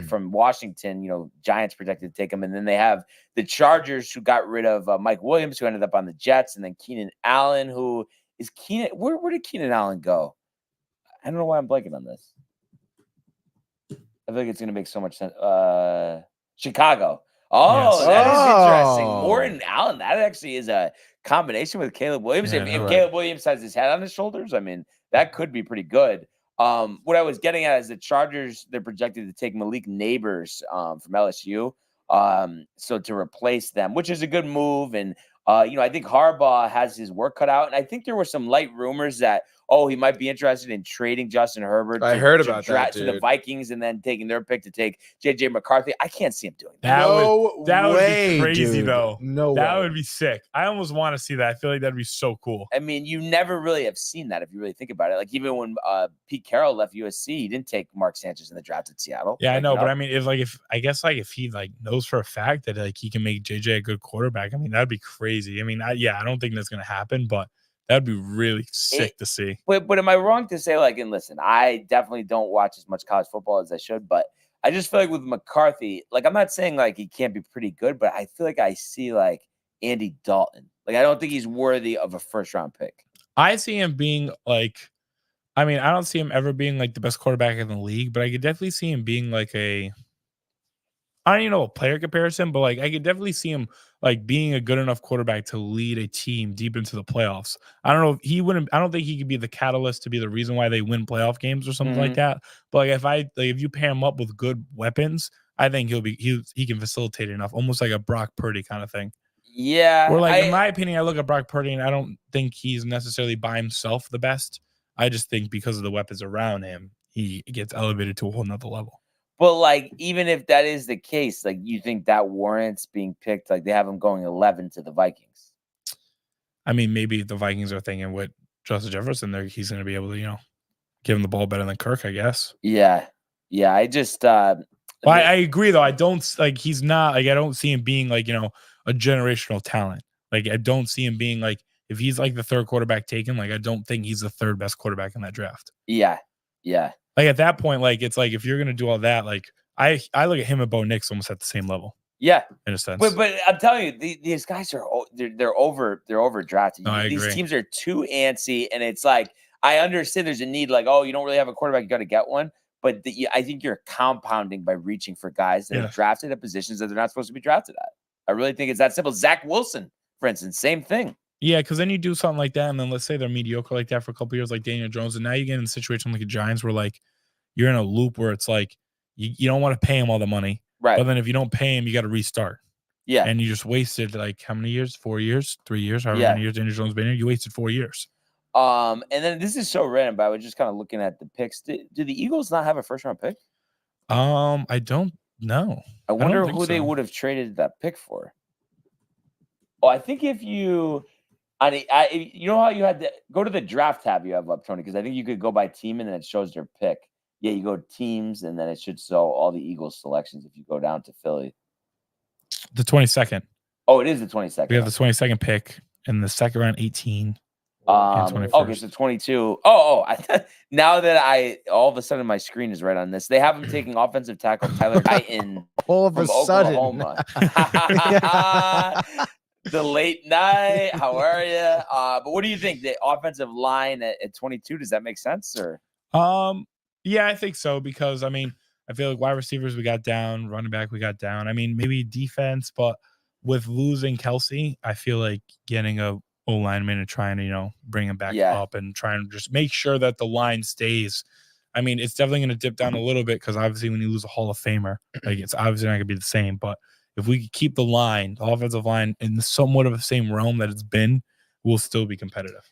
from Washington. Giants projected to take him, and then they have the Chargers who got rid of Mike Williams, who ended up on the Jets, and then Keenan Allen, who is Keenan. Where did Keenan Allen go? I don't know why I'm blanking on this. I feel like it's going to make so much sense. Chicago. Oh, yes. That is interesting. Morton Allen. That actually is a combination with Caleb Williams. If Caleb Williams has his head on his shoulders, I mean, that could be pretty good. What I was getting at is the Chargers, they're projected to take Malik Neighbors from LSU. So to replace them, which is a good move. And, I think Harbaugh has his work cut out. And I think there were some light rumors that, he might be interested in trading Justin Herbert. I heard about that, to the Vikings and then taking their pick to take JJ McCarthy. I can't see him doing that. That would be crazy, dude. though. No way. That would be sick. I almost want to see that. I feel like that'd be so cool. I mean, you never really have seen that if you really think about it. Like even when Pete Carroll left USC, he didn't take Mark Sanchez in the draft at Seattle. Yeah, I know, but I mean, if he like knows for a fact that like he can make JJ a good quarterback, I mean, that'd be crazy. I mean, I don't think that's gonna happen, but that'd be really sick to see. But am I wrong to say, and listen, I definitely don't watch as much college football as I should, but I just feel like with McCarthy, I'm not saying he can't be pretty good, but I feel like I see Andy Dalton. I don't think he's worthy of a first-round pick. I see him being I don't see him ever being the best quarterback in the league, but I could definitely see him being I don't even know a player comparison, but I could definitely see him being a good enough quarterback to lead a team deep into the playoffs. I don't know if he wouldn't. I don't think he could be the catalyst to be the reason why they win playoff games or something like that. But if you pair him up with good weapons, I think he can facilitate enough, almost like a Brock Purdy kind of thing. Yeah. Or in my opinion, I look at Brock Purdy and I don't think he's necessarily by himself the best. I just think because of the weapons around him, he gets elevated to a whole nother level. But even if that is the case, you think that warrants being picked? They have him going 11 to the Vikings. I mean, maybe the Vikings are thinking with Justin Jefferson, he's going to be able to, give him the ball better than Kirk, I guess. Yeah. I just. I agree though. I don't he's not I don't see him being a generational talent. I don't see him being if he's the third quarterback taken. I don't think he's the third best quarterback in that draft. Yeah. At that point, it's if you're gonna do all that, I look at him and Bo Nix almost at the same level. Yeah, in a sense. But I'm telling you, these guys are they're overdrafted. No, I these agree. teams are too antsy, and it's I understand there's a need. You don't really have a quarterback, you got to get one. But I think you're compounding by reaching for guys that are drafted at positions that they're not supposed to be drafted at. I really think it's that simple. Zach Wilson, for instance, same thing. Yeah, because then you do something like that, and then let's say they're mediocre like that for a couple of years, like Daniel Jones, and now you get in a situation like the Giants where you're in a loop where it's you don't want to pay him all the money, right? But then if you don't pay him, you got to restart. Yeah, and you just wasted how many years? 4 years, 3 years, however many years Daniel Jones been here, you wasted 4 years. And then this is so random, but I was just kind of looking at the picks. Do the Eagles not have a first round pick? I don't No. I wonder don't think who they so. would have traded that pick for. Oh, I think if you, you know how you had to go to the draft tab you have up, Tony, because I think you could go by team and then it shows their pick. Yeah, you go to teams and then it should show all the Eagles selections if you go down to Philly. The 22nd. Oh, it is the 22nd. We have the 22nd pick in the second round, 18. Okay, so 22. Now that all of a sudden my screen is right on this. They have him taking offensive tackle Tyler Guyton All of a from sudden. Oklahoma. The late night. How are you? But what do you think? The offensive line at 22, does that make sense? Or yeah, I think so, because I mean, I feel like wide receivers we got down, running back we got down. I mean, maybe defense, but with losing Kelsey, I feel like getting a O-lineman and trying to, bring him back up and trying to just make sure that the line stays. I mean, it's definitely going to dip down a little bit because obviously when you lose a Hall of Famer, like it's obviously not going to be the same. But if we keep the offensive line in somewhat of the same realm that it's been, we'll still be competitive.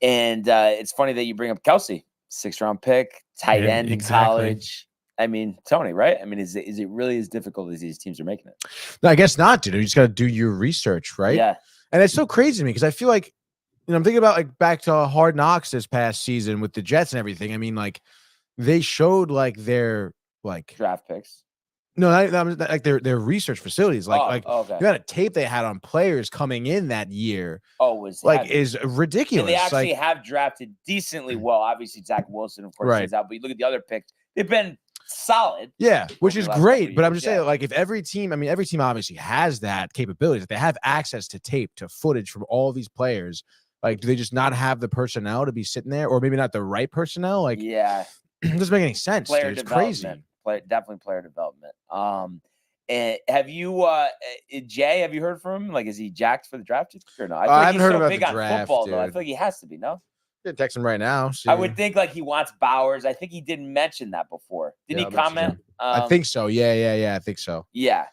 And it's funny that you bring up Kelsey, 6th-round pick, tight end in college. I mean, Tony, right? I mean, is it really as difficult as these teams are making it? No, I guess not, dude. You just got to do your research, right? Yeah. And it's so crazy to me because I feel like, I'm thinking about like back to Hard Knocks this past season with the Jets and everything. I mean, like they showed like their draft picks. No, like their research facilities, okay. The amount of tape they had on players coming in that year. Is ridiculous. And they actually have drafted decently well. Obviously, Zach Wilson, of course, is out. But you look at the other picks; they've been solid. Yeah, which is great. But I'm just saying, like, if every team obviously has that capability, if they have access to tape, to footage from all these players, like, do they just not have the personnel to be sitting there, or maybe not the right personnel? Like, yeah, it doesn't make any sense. Player dude. It's crazy. Definitely player development. And have you, Jay? Have you heard from him? Like, is he jacked for the draft or no? I haven't heard about the draft. Football, though. I feel like he has to be. No. Text him right now. See. I would think like he wants Bowers. I think he did mention that before. Didn't he comment? I think so. Yeah. I think so. Yeah.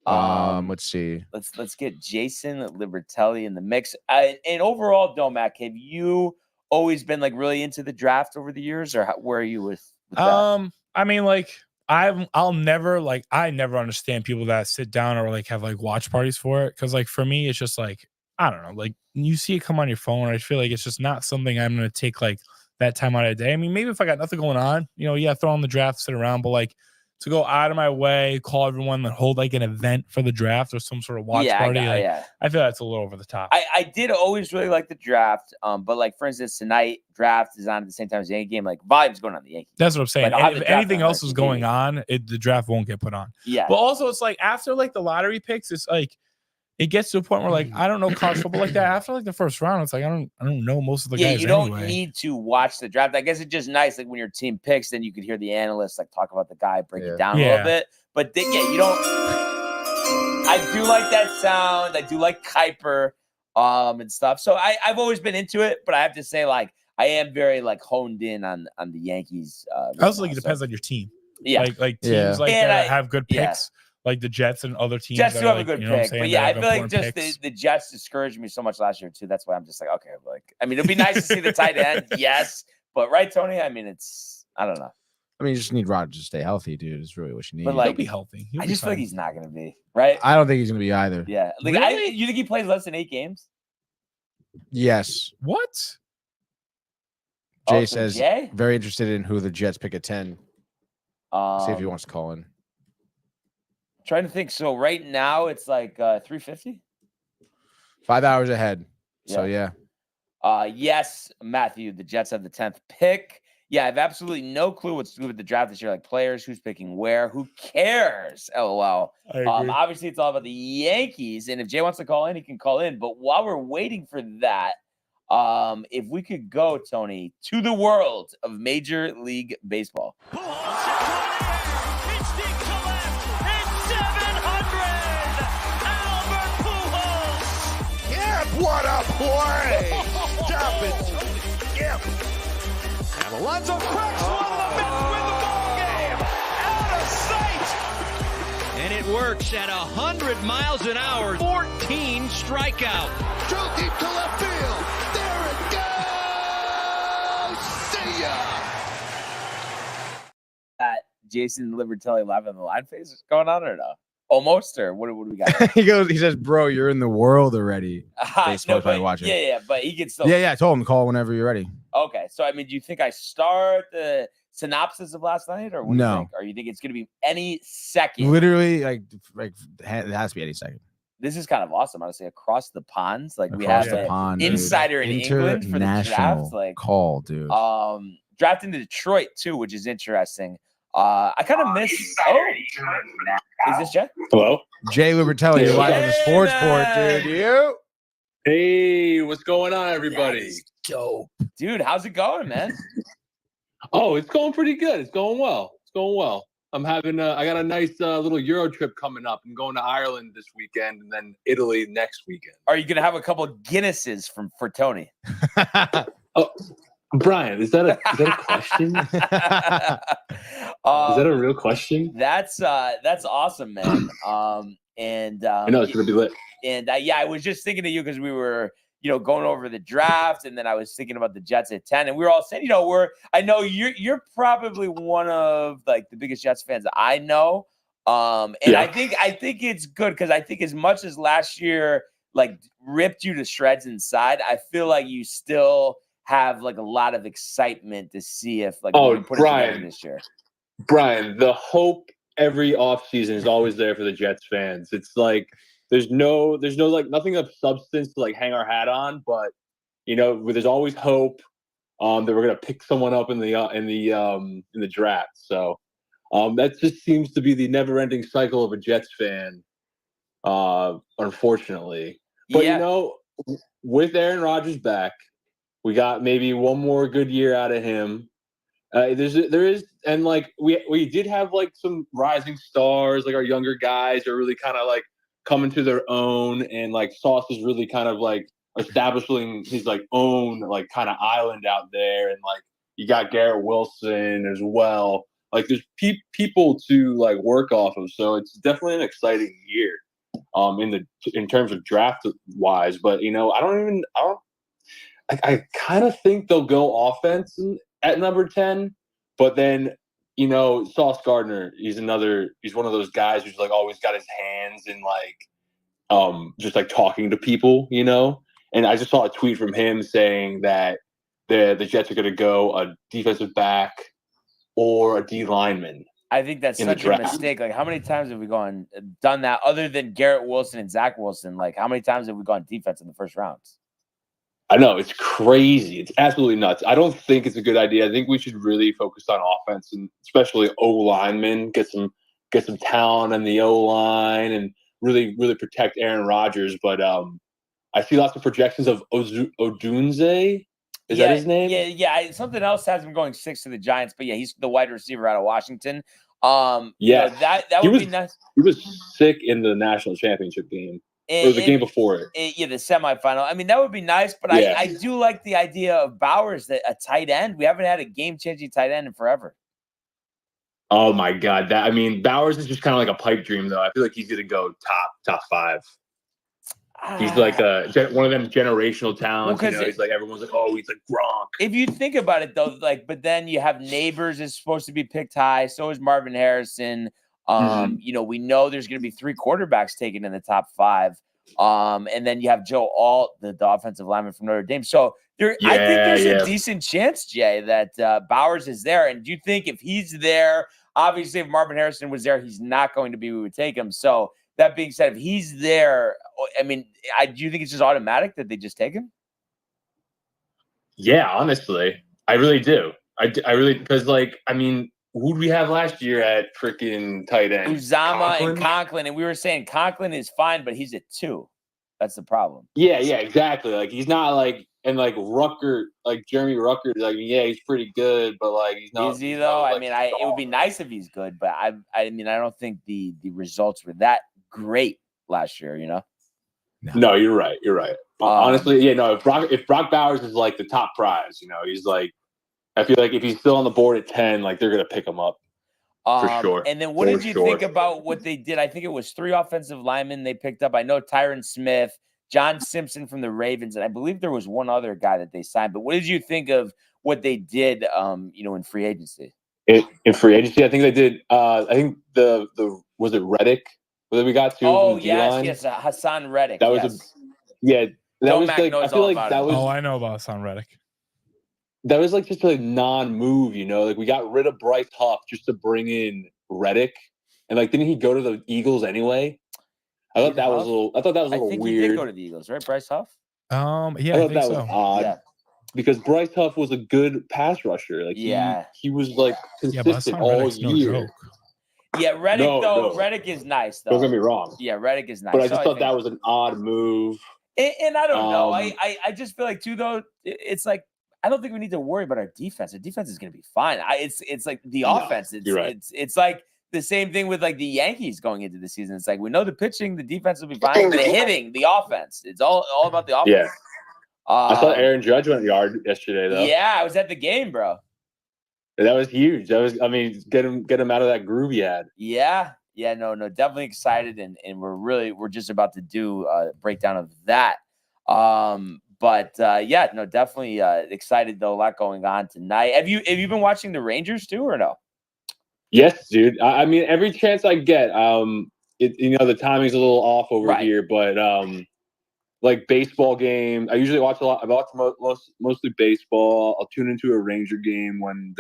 Let's see. Let's get Jason Libertelli in the mix. And overall, Domac, have you always been like really into the draft over the years, or where are you with that? I mean, like I never understand people that sit down or like have like watch parties for it, because like for me, it's just like, I don't know, like you see it come on your phone. I feel like it's just not something I'm going to take like that time out of the day. I mean, maybe if I got nothing going on, throw on the draft, sit around, but like to go out of my way, call everyone and hold like an event for the draft or some sort of watch party. I feel that's a little over the top. I did always really like the draft. But like, for instance, tonight draft is on at the same time as the Yankee game. Like vibes going on the Yankees. That's what I'm saying. Like, if anything else is going on, the draft won't get put on. Yeah. But also it's like after like the lottery picks, it's like, it gets to a point where like I don't know college football like that. After like the first round, it's like I don't know most of the guys. You don't need to watch the draft. I guess it's just nice, like when your team picks, then you could hear the analysts like talk about the guy, break it down a little bit. But then, you don't. I do like that sound. I do like Kuiper, and stuff. So I've always been into it, but I have to say, like, I am very like honed in on the Yankees. I also think it depends on your team. Yeah, like teams like that have good picks. Like the Jets and other teams. Jets do have a good pick. But I feel like just the Jets discouraged me so much last year, too. That's why I'm just like, okay. Like, I mean, it'd be nice to see the tight end. Yes. But, right, Tony? I mean, I don't know. I mean, you just need Rodgers to stay healthy, dude. It's really what you need. But, like, he'll be healthy. I just feel like he's not going to be. Right? I don't think he's going to be either. Yeah. Like, really? You think he plays less than 8 games? Yes. What? Jay says, very interested in who the Jets pick at 10. See if he wants to call in. Trying to think. So right now it's like 3:50. 5 hours ahead. So yes, Matthew. The Jets have the 10th pick. Yeah, I have absolutely no clue what's to do with the draft this year. Like players, who's picking where, who cares? LOL. Obviously, it's all about the Yankees. And if Jay wants to call in, he can call in. But while we're waiting for that, if we could go, Tony, to the world of Major League Baseball. What a play! Stop it! Yep. And Alonso cracks one of the Mets win the ball game! Out of sight! And it works at 100 miles an hour. 14 strikeout. Drove deep to left field. There it goes! See ya! Jason Libertelli live on the line face going on or no? Almost, or what do we got? He says, bro, you're in the world already. No, but, yeah, but he can still. Yeah, I told him to call whenever you're ready. Okay, so I mean, do you think I start the synopsis of last night, or what do you think? Or you think it's going to be any second? Literally, like it has to be any second. This is kind of awesome, honestly. Across the ponds, like we Across have the an pond, insider in England for the draft. International Like call, dude. Drafting to Detroit too, which is interesting. I kind of miss. Oh, is this Jay? Hello, Jay Libertelli, you're live on the Sports Port, dude. You? Hey, what's going on, everybody? Dope, dude. How's it going, man? Oh, it's going pretty good. It's going well. I'm having I got a nice little Euro trip coming up. I'm going to Ireland this weekend and then Italy next weekend. Are you gonna have a couple Guinnesses for Tony? Oh, Brian, is that a question? Is that a real question? That's awesome, man. I know it's gonna be lit. And I was just thinking of you because we were, going over the draft, and then I was thinking about the Jets at 10, and we were all saying, I know you're probably one of like the biggest Jets fans I know. And yeah. I think it's good because I think as much as last year like ripped you to shreds inside, I feel like you still have like a lot of excitement to see if like we can put it together this year. Brian, the hope every offseason is always there for the Jets fans. It's like there's no like nothing of substance to like hang our hat on, but there's always hope that we're gonna pick someone up in the draft. So that just seems to be the never-ending cycle of a Jets fan, unfortunately. But with Aaron Rodgers back, we got maybe one more good year out of him. There is, and like we did have like some rising stars, like our younger guys are really kind of like coming to their own, and like Sauce is really kind of like establishing his like own like kind of island out there, and like you got Garrett Wilson as well. Like there's people to like work off of, so it's definitely an exciting year, in terms of draft wise. But I kind of think they'll go offense at number 10, but then Sauce Gardner, he's one of those guys who's like always got his hands in like just like talking to people, and I just saw a tweet from him saying that the Jets are going to go a defensive back or a D lineman. I think that's such a mistake. Like, how many times have we done that other than Garrett Wilson and Zach Wilson? Like, how many times have we gone defense in the first rounds? I know, it's crazy. It's absolutely nuts. I don't think it's a good idea. I think we should really focus on offense, and especially O-linemen, get some talent in the O-line and really, really protect Aaron Rodgers. But I see lots of projections of Odunze. Is that his name? Yeah. Something else has him going 6 to the Giants, but yeah, he's the wide receiver out of Washington. That would be nice. He was sick in the national championship game. Or the game before it. The semifinal. I mean, that would be nice, but yeah. I do like the idea of Bowers, that a tight end. We haven't had a game-changing tight end in forever. Oh, my God. Bowers is just kind of like a pipe dream, though. I feel like he's going to go top 5. He's like one of them generational talents. He's like, everyone's like, oh, he's like Gronk. If you think about it, though, but then you have Neighbors is supposed to be picked high. So is Marvin Harrison. We know there's going to be 3 quarterbacks taken in the top 5. And then you have Joe Alt, the offensive lineman from Notre Dame. So I think there's a decent chance, Jay, that Bowers is there. And do you think if he's there, obviously if Marvin Harrison was there, he's not going to be, we would take him. So that being said, if he's there, do you think it's just automatic that they just take him? Yeah, honestly, I really do. I really, because who did we have last year at freaking tight end? Uzama and Conklin. And we were saying Conklin is fine, but he's at 2. That's the problem. Yeah, exactly. Like, he's not like, and like Rucker, like Jeremy Rucker, like, yeah, he's pretty good, but like, he's not. Is he though? It would be nice if he's good, but I don't think the results were that great last year, No, you're right. Honestly, if Brock Bowers is like the top prize, he's like, I feel like if he's still on the board at 10, like they're going to pick him up for sure. And then what did you think about what they did? I think it was 3 offensive linemen they picked up. I know Tyron Smith, John Simpson from the Ravens, and I believe there was one other guy that they signed. But what did you think of what they did, in free agency? in free agency. I think they did. I think the was it Reddick that we got too? Oh, from the D-line? yes, Hassan Reddick. That was that Joe was Mack like knows I feel all like about that it. was Oh, I know about Hassan Reddick. that was like just a non-move, Like we got rid of Bryce Huff just to bring in Reddick, and like didn't he go to the Eagles anyway? I thought that was a little. I thought that was a little think weird. He did go to the Eagles, right? Bryce Huff. Yeah, I I thought think that so. was odd. Yeah. Because Bryce Huff was a good pass rusher. Like he was like Yeah, but consistent Hassan all Reddick's no year. joke. Yeah, Reddick No. Reddick is nice though. Don't get me wrong. Yeah, Reddick is nice. But I just So thought that was an odd move. And I don't know. I just feel like too though. It's like I don't think we need to worry about our defense. Our defense is going to be fine. It's like the offense. You're right. It's like the same thing with like the Yankees going into the season. It's like we know the pitching, the defense will be fine. The hitting, the offense. It's all about the offense. Yeah. I saw Aaron Judge went yard yesterday though. Yeah, I was at the game, bro. That was huge. Get him out of that groove he had. Yeah, no, definitely excited, and we're just about to do a breakdown of that. But definitely excited though. A lot going on tonight. Have you been watching the Rangers too, or no? Yes, dude. I mean, every chance I get, the timing's a little off over here, but like baseball game, I usually watch a lot. I watch mostly baseball. I'll tune into a Ranger game when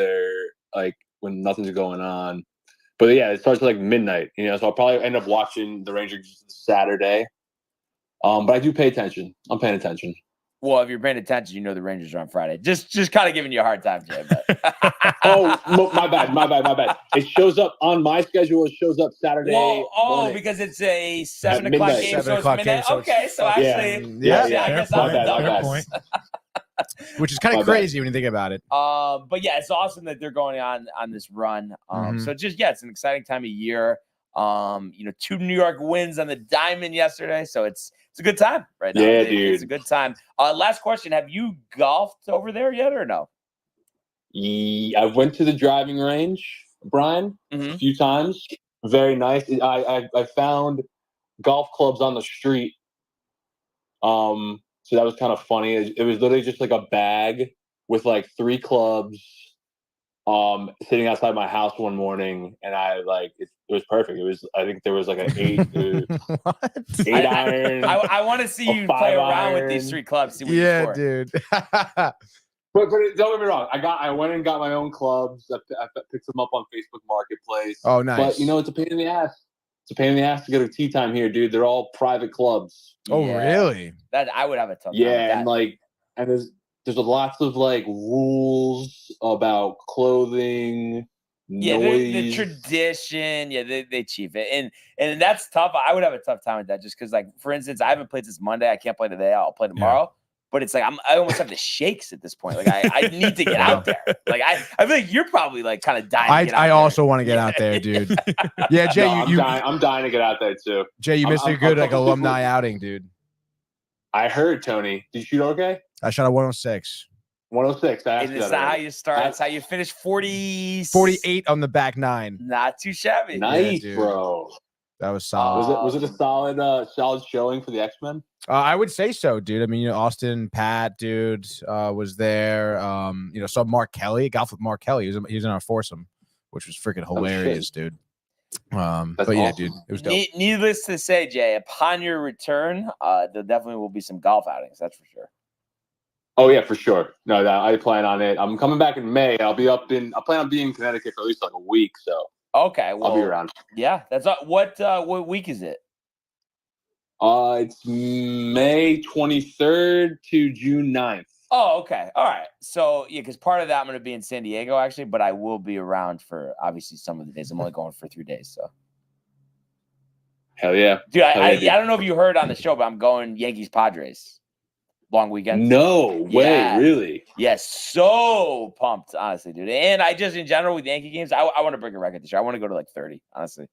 when nothing's going on. But yeah, it starts at like midnight, so I'll probably end up watching the Rangers Saturday. But I do pay attention. I'm paying attention. Well, if you're paying attention, the Rangers are on Friday. Just kind of giving you a hard time, Jay. But my bad. It shows up on my schedule. It shows up Saturday. Morning. Because it's a 7 o'clock game. 7 o'clock game. Okay, so actually, yeah. I guess I'm fair point. Which is kind of crazy when you think about it. But yeah, it's awesome that they're going on this run. So it's an exciting time of year. 2 New York wins on the diamond yesterday, so it's a good time right now. Yeah, dude, it's a good time. Last question: have you golfed over there yet, or no? I went to the driving range, Brian, a few times. Very nice. I found golf clubs on the street. So that was kind of funny. It was literally just like a bag with like 3 clubs. Sitting outside my house one morning, and it was perfect. I think there was like an 8 iron. I want to see you play around with these 3 clubs. See what you score. Dude. But don't get me wrong. I went and got my own clubs. I picked them up on Facebook Marketplace. Oh, nice. But it's a pain in the ass. It's a pain in the ass to get a tee time here, dude. They're all private clubs. Oh, really? That I would have a tough time. Yeah, and there's lots of rules about clothing. Noise. The tradition. Yeah, they chief it, and that's tough. I would have a tough time with that, just because, for instance, I haven't played since Monday. I can't play today. I'll play tomorrow. Yeah. But it's I almost have the shakes at this point. I need to get out there. I feel like you're probably kind of dying. To get out I there. also want to get out there, dude. Yeah, Jay, I'm dying to get out there too. Jay, you missed a good alumni outing, dude. I heard, Tony. Did you shoot okay? I shot a 106. 106. And it's not how you start. It's how you finish 48 on the back 9. Not too shabby. Nice, yeah, bro. That was solid. Was it a solid showing for the X-Men? I would say so, dude. I mean, Austin, Pat, dude, was there. Saw Mark Kelly, golf with Mark Kelly. He was in our foursome, which was freaking hilarious, dude. But awesome. Yeah, dude, it was dope. Needless to say, Jay, upon your return, there definitely will be some golf outings. That's for sure. Oh yeah, for sure. No, I plan on it. I'm coming back in May. I plan on being in Connecticut for at least a week. So okay, well, I'll be around. Yeah, that's what week is it? It's May 23rd to June 9th. Oh, okay. All right. So yeah, because part of that I'm going to be in San Diego actually, but I will be around for obviously some of the days. I'm only going for 3 days. So. Hell yeah, dude! I don't know if you heard on the show, but I'm going Yankees Padres. Long weekend. No way, really? Yes, so pumped, honestly, dude. And I just in general with Yankee games, I want to break a record this year. I want to go to 30, honestly.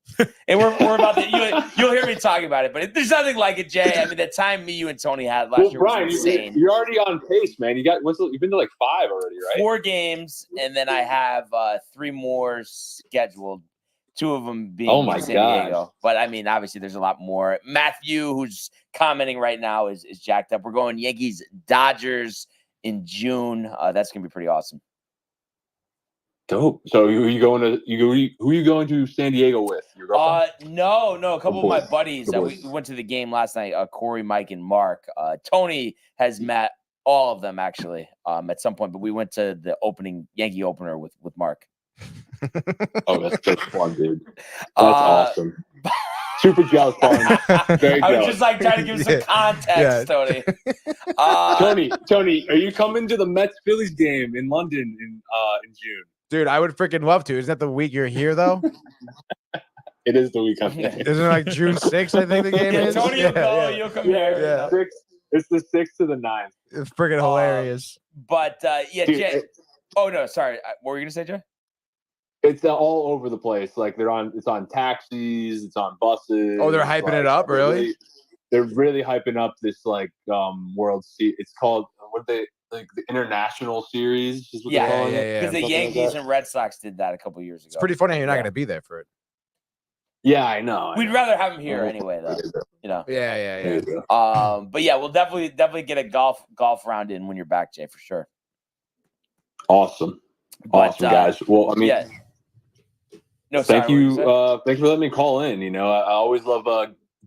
And we're about to you'll hear me talking about it, but there's nothing like it, Jay. I mean, the time me, you, and Tony had last year Brian, was insane. You're already on pace, man. You've been to 5 already, right? 4 games, and then I have 3 more scheduled. 2 of them being in San Diego. But I mean, obviously, there's a lot more. Matthew, who's commenting right now, is jacked up. We're going Yankees Dodgers in June. That's gonna be pretty awesome. Dope. So who are you going to San Diego with? Your girlfriend? No. A couple of my boys. buddies. Good We boys. went to the game last night. Corey, Mike, and Mark. Tony has met all of them actually at some point, but we went to the Yankee opener with Mark. Oh, that's so fun, dude. That's awesome. Super jealous, Barnes. Very I was jealous. just like trying to give some context, Tony. Tony, are you coming to the Mets-Phillies game in London in June? Dude, I would freaking love to. Isn't that the week you're here, though? It is the week I'm here. Isn't it like June 6th, I think the game is? Tony will go, you'll come here. Yeah. It's the 6th to the 9th. It's freaking hilarious. But yeah, Dude, Jay. Oh no, sorry. What were you gonna say, Jay? It's all over the place. Like it's on taxis, it's on buses. Oh, they're hyping it up, really? They're really hyping up this like World Series. It's called the International Series. Is what they're calling it. Because the Yankees and Red Sox did that a couple years ago. It's pretty funny how you're not gonna be there for it. Yeah, I know. We'd rather have him here anyway, though. You know. Yeah. But yeah, we'll definitely get a golf round in when you're back, Jay, for sure. Awesome, guys. Well, I mean, thank you. Thanks for letting me call in. You know, I always love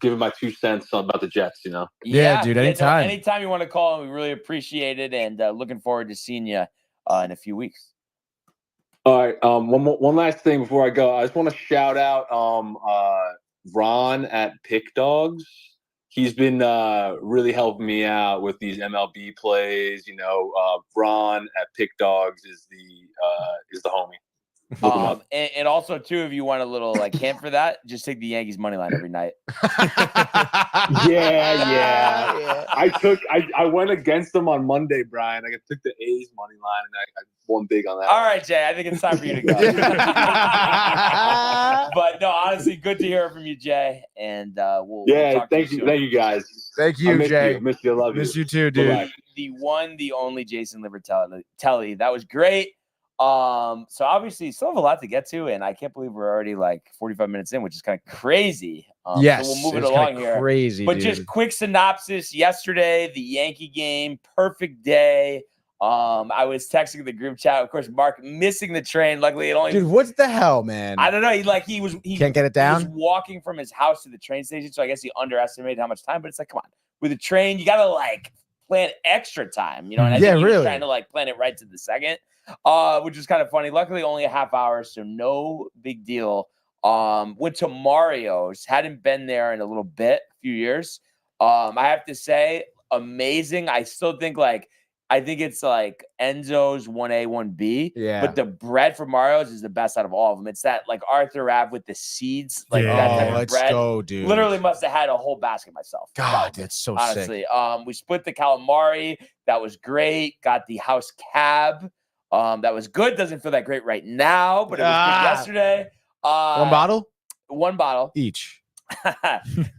giving my 2 cents about the Jets. You know. Yeah, dude. Anytime. Anytime you want to call, we really appreciate it, and looking forward to seeing you in a few weeks. All right. One last thing before I go, I just want to shout out Ron at Pick Dogs. He's been really helping me out with these MLB plays. You know, Ron at Pick Dogs is the homie. And also too, if you want a little like hint for that, just take the Yankees money line every night. Yeah. I went against them on Monday, Brian. I took the A's money line and I won big on that. All right, Jay. I think it's time for you to go. But no, honestly, good to hear from you, Jay. And we'll talk thank you, guys. Thank you, Jay. Miss you, love you. Miss you too, dude. Bye-bye. The one, the only Jason Libertelli. That was great. So obviously still have a lot to get to, and I can't believe we're already like 45 minutes in, which is kind of crazy. Yes, so we'll move it along here. Crazy, but dude. Just quick synopsis. Yesterday, the Yankee game, perfect day. I was texting the group chat. Of course, Mark missing the train. Luckily, it only. Dude, what the hell, man? I don't know. He can't get it down. He was walking from his house to the train station, so I guess he underestimated how much time. But it's like, come on, with a train, you gotta like plan extra time, you know. And I think he was trying to like plan it right to the second. Which is kind of funny. Luckily, only a half hour, so no big deal. Went to Mario's. Hadn't been there in a few years. I have to say, amazing. I still think I think it's like Enzo's 1A, 1B. Yeah. But the bread from Mario's is the best out of all of them. It's that like Arthur Ave with the seeds, that type of let's bread. go, dude. Literally must have had a whole basket myself. God, that's so honestly. sick. We split the calamari. That was great. Got the house cab. That was good. Doesn't feel that great right now, but it was good yesterday. One bottle? One bottle. Each.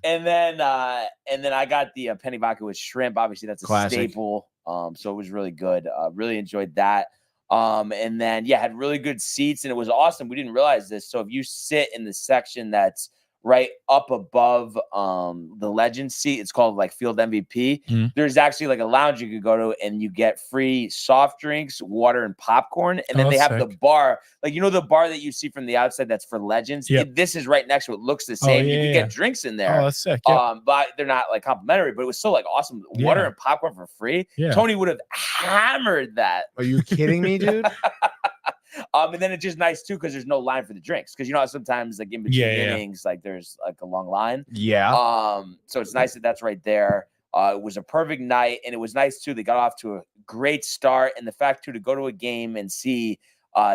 and then I got the penny vodka with shrimp. Obviously, that's a staple. So it was really good. Really enjoyed that. And then had really good seats, and it was awesome. We didn't realize this. So if you sit in the section that's right up above the legend seat, it's called like Field MVP. Mm-hmm. There's actually like a lounge you could go to, and you get free soft drinks, water, and popcorn. And then they have the bar, like the bar that you see from the outside that's for legends. Yep. This is right next to it. Looks the same. You can get drinks in there. Oh, that's sick. Yep. But they're not like complimentary. But it was still like awesome. Water and popcorn for free. Yeah. Tony would have hammered that. Are you kidding me, dude? And then it's just nice too because there's no line for the drinks, because how sometimes like in between innings like there's like a long line. Yeah. So it's nice that that's right there. It was a perfect night, and it was nice too. They got off to a great start, and the fact too to go to a game and see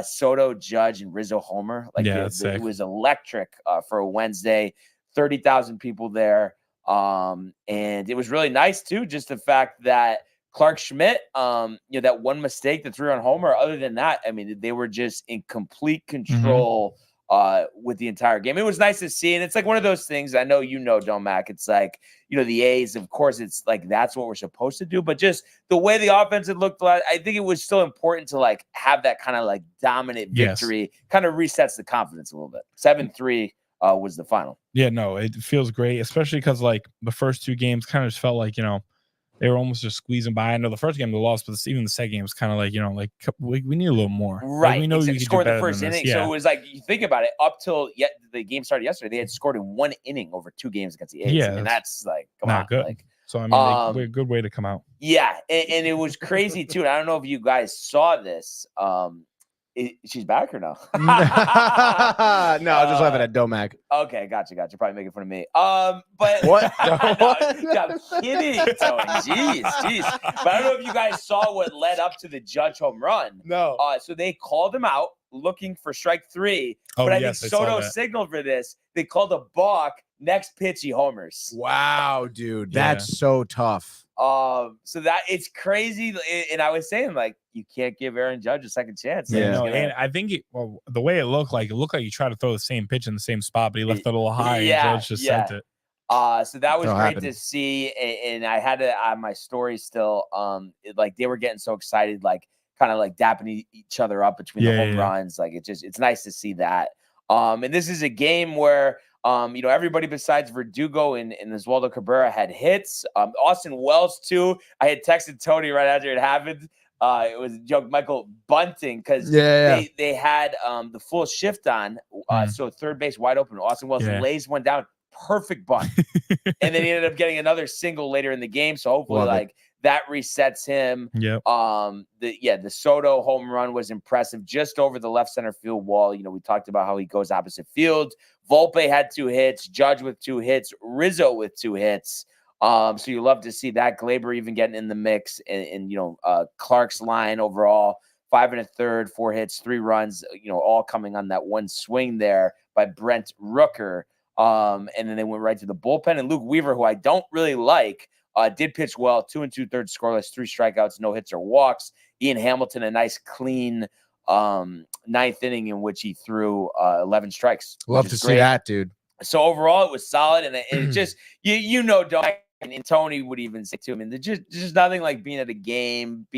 Soto, Judge, and Rizzo homer, it was electric for a Wednesday. 30,000 people there, and it was really nice too. Just the fact that Clark Schmidt, that one mistake, the 3-run homer. Other than that, I mean, they were just in complete control with the entire game. It was nice to see, and it's like one of those things. I know Don Mac. It's like the A's. Of course, it's like that's what we're supposed to do. But just the way the offense had looked, I think it was still important to like have that kind of like dominant victory. Kind of resets the confidence a little bit. 7-3 was the final. Yeah, no, it feels great, especially because like the first two games kind of just felt like they were almost just squeezing by. I know the first game they lost, but even the second game was kind of like, like we need a little more. Right. Like, we know you scored could do the first inning. So it was like, you think about it, up till the game started yesterday, they had scored in 1 inning over 2 games against the A's. Yeah, and that's like, come not on. good. Like, so, I mean, a good way to come out. Yeah. And it was crazy, too. And I don't know if you guys saw this. She's back or no? No, I was just laughing at Domac. Okay, gotcha. Probably making fun of me. But What? I'm kidding, Tony. Jeez. But I don't know if you guys saw what led up to the Judge home run. No. So they called him out looking for strike 3. But I think Soto signaled for this. They called a balk. Next pitch, he homers. Wow, dude, that's so tough. So that it's crazy, and I was saying, like, you can't give Aaron Judge a second chance. Yeah, and I think the way it looked like he tried to throw the same pitch in the same spot, but he left it a little high. And Judge just sent it. So that was great to see, and I had it on my story still. Like they were getting so excited, like kind of like dapping each other up between the home runs. Like it's nice to see that. And this is a game where. Everybody besides Verdugo and Oswaldo Cabrera had hits. Austin Wells, too. I had texted Tony right after it happened. It was a joke, Michael Bunting, because they had the full shift on. So third base wide open. Austin Wells lays one down. Perfect bunt. And then he ended up getting another single later in the game. So hopefully, that resets him. Yep. The Soto home run was impressive, just over the left center field wall. We talked about how he goes opposite field. Volpe had 2 hits, Judge with 2 hits, Rizzo with 2 hits. So you love to see that. Glaber even getting in the mix, and Clark's line overall 5 1/3, 4 hits, 3 runs. All coming on that one swing there by Brent Rooker. And then they went right to the bullpen, and Luke Weaver, who I don't really like. Did pitch well, 2 2/3 scoreless, 3 strikeouts, no hits or walks. Ian Hamilton, a nice clean 9th inning in which he threw 11 strikes. Love to see that, dude. So overall, it was solid, and it just and Tony would even say too. I mean, there's just nothing like being at a game for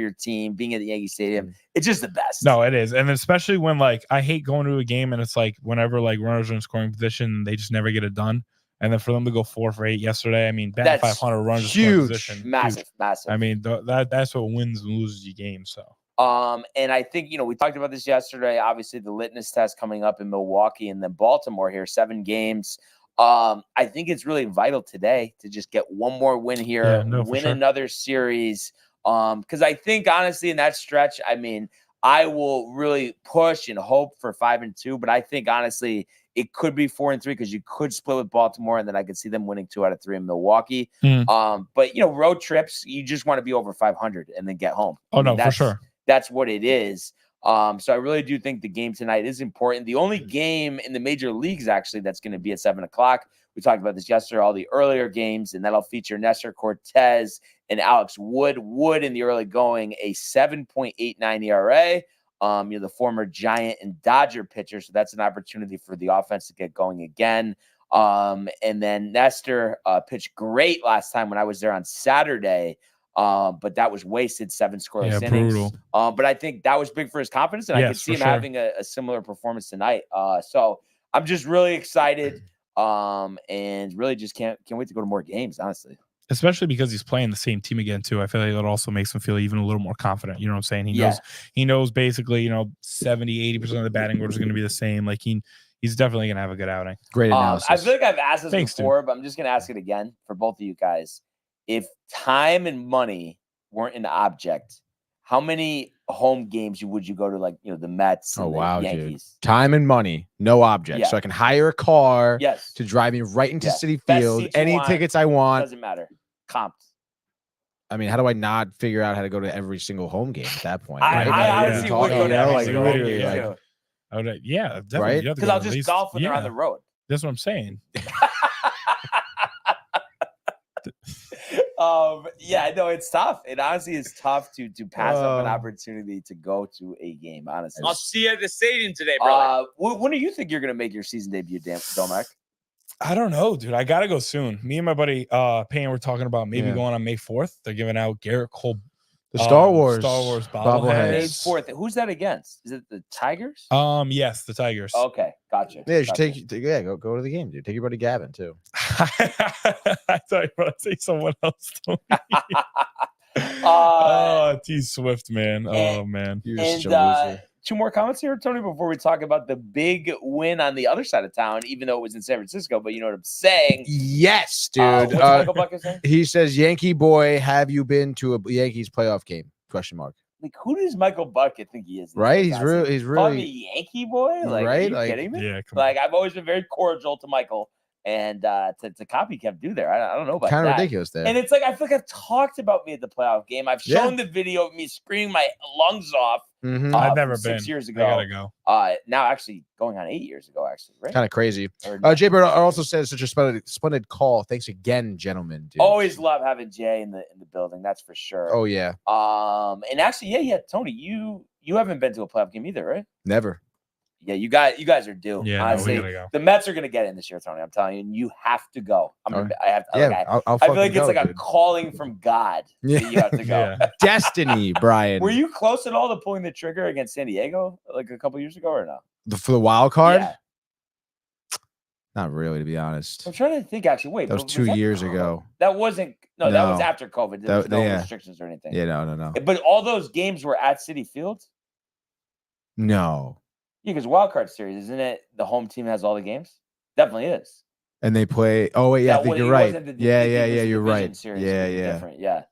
your team, being at the Yankee Stadium. It's just the best. No, it is, and especially when I hate going to a game and it's like whenever runners are in scoring position, they just never get it done. And then for them to go 4 for 8 yesterday, I mean, batting 500 runs is huge, massive. I mean, that's what wins and loses you games. So, and I think we talked about this yesterday. Obviously, the litmus test coming up in Milwaukee and then Baltimore here, 7 games. I think it's really vital today to just get one more win here, win another series. Because I think honestly, in that stretch, I mean, I will really push and hope for 5-2, but I think honestly. It could be 4-3 because you could split with Baltimore, and then I could see them winning 2 out of 3 in Milwaukee. But road trips, you just want to be over 500 and then get home. For sure. That's what it is. So I really do think the game tonight is important. The only game in the major leagues actually that's going to be at 7:00. We talked about this yesterday, all the earlier games, and that'll feature Nestor Cortez and Alex Wood. Wood in the early going, a 7.89 ERA. The former Giant and Dodger pitcher. So that's an opportunity for the offense to get going again. And then Nestor pitched great last time when I was there on Saturday. But that was wasted, 7 scoreless innings. Brutal. But I think that was big for his confidence, and I could see him having a similar performance tonight. So I'm just really excited. And really just can't wait to go to more games, honestly. Especially because he's playing the same team again, too. I feel like it also makes him feel even a little more confident. You know what I'm saying? He knows basically, 70, 80% of the batting order is going to be the same. Like he's definitely going to have a good outing. Great analysis. I feel like I've asked this before, but I'm just going to ask it again for both of you guys. If time and money weren't an object, how many home games would you go to, like, the Mets and the Yankees? Dude. Time and money, no object. Yeah. So I can hire a car to drive me right into Citi Field. Any tickets I want. Doesn't matter. Comped. I mean, how do I not figure out how to go to every single home game at that point? I honestly would go to every single home game. Definitely. Right? Because I'll just golf when they're on the road. That's what I'm saying. It's tough. It honestly is tough to pass up an opportunity to go to a game, honestly. I'll see you at the stadium today, brother. When do you think you're going to make your season debut, Domac? I don't know, dude. I got to go soon. Me and my buddy Payne were talking about maybe going on May 4th. They're giving out Garrett Cole. The Star Wars bobbleheads. May's fourth. Who's that against? Is it the Tigers? Yes, the Tigers. Okay, gotcha. Yeah, you should go to the game, dude. Take your buddy Gavin too. I thought you were going to say someone else. T Swift, man. Man. You're such a loser. Two more comments here, Tony, before we talk about the big win on the other side of town, even though it was in San Francisco. But you know what I'm saying? Yes, dude. What's Michael Bucket saying? He says, "Yankee boy, have you been to a Yankees playoff game?" ? Like, who does Michael Bucket think he is? Right? He's Calling me really Yankee boy. Like, right? Are you Like, kidding me? Yeah, like I've always been very cordial to Michael, and to copy Kev do there. I don't know about kind of that. ridiculous there. And it's like I feel like I've talked about me at the playoff game. I've shown the video of me screaming my lungs off. I've never been. 6 years ago. I gotta go. Now actually going on 8 years ago, actually, right? Kind of crazy. Or Jay Bird also says such a splendid call. Thanks again, gentlemen. Dude. always love having Jay in the building. That's for sure. Oh yeah. And actually, yeah, Tony, you haven't been to a playoff game either, right? Never. Yeah, you guys are due. Yeah, honestly, we gotta go. The Mets are gonna get in this year, Tony. I'm telling you, and you have to go. I have to. Yeah, I'll I feel like it's go, like a dude. calling from God that you have to go. Yeah. Destiny, Brian. Were you close at all to pulling the trigger against San Diego like a couple years ago or no? For the wild card? Yeah. Not really, to be honest. I'm trying to think. Actually, wait, That was 2 years ago. That wasn't. No, that was No. after COVID. There was no yeah. restrictions or anything. Yeah, no. But all those games were at Citi Field. No. Yeah, because wild card series, isn't it? The home team has all the games. Definitely is. And they play. Oh wait, yeah, I think you're right. Yeah, it was the you're division right. Series. Yeah, It was yeah. different. Yeah.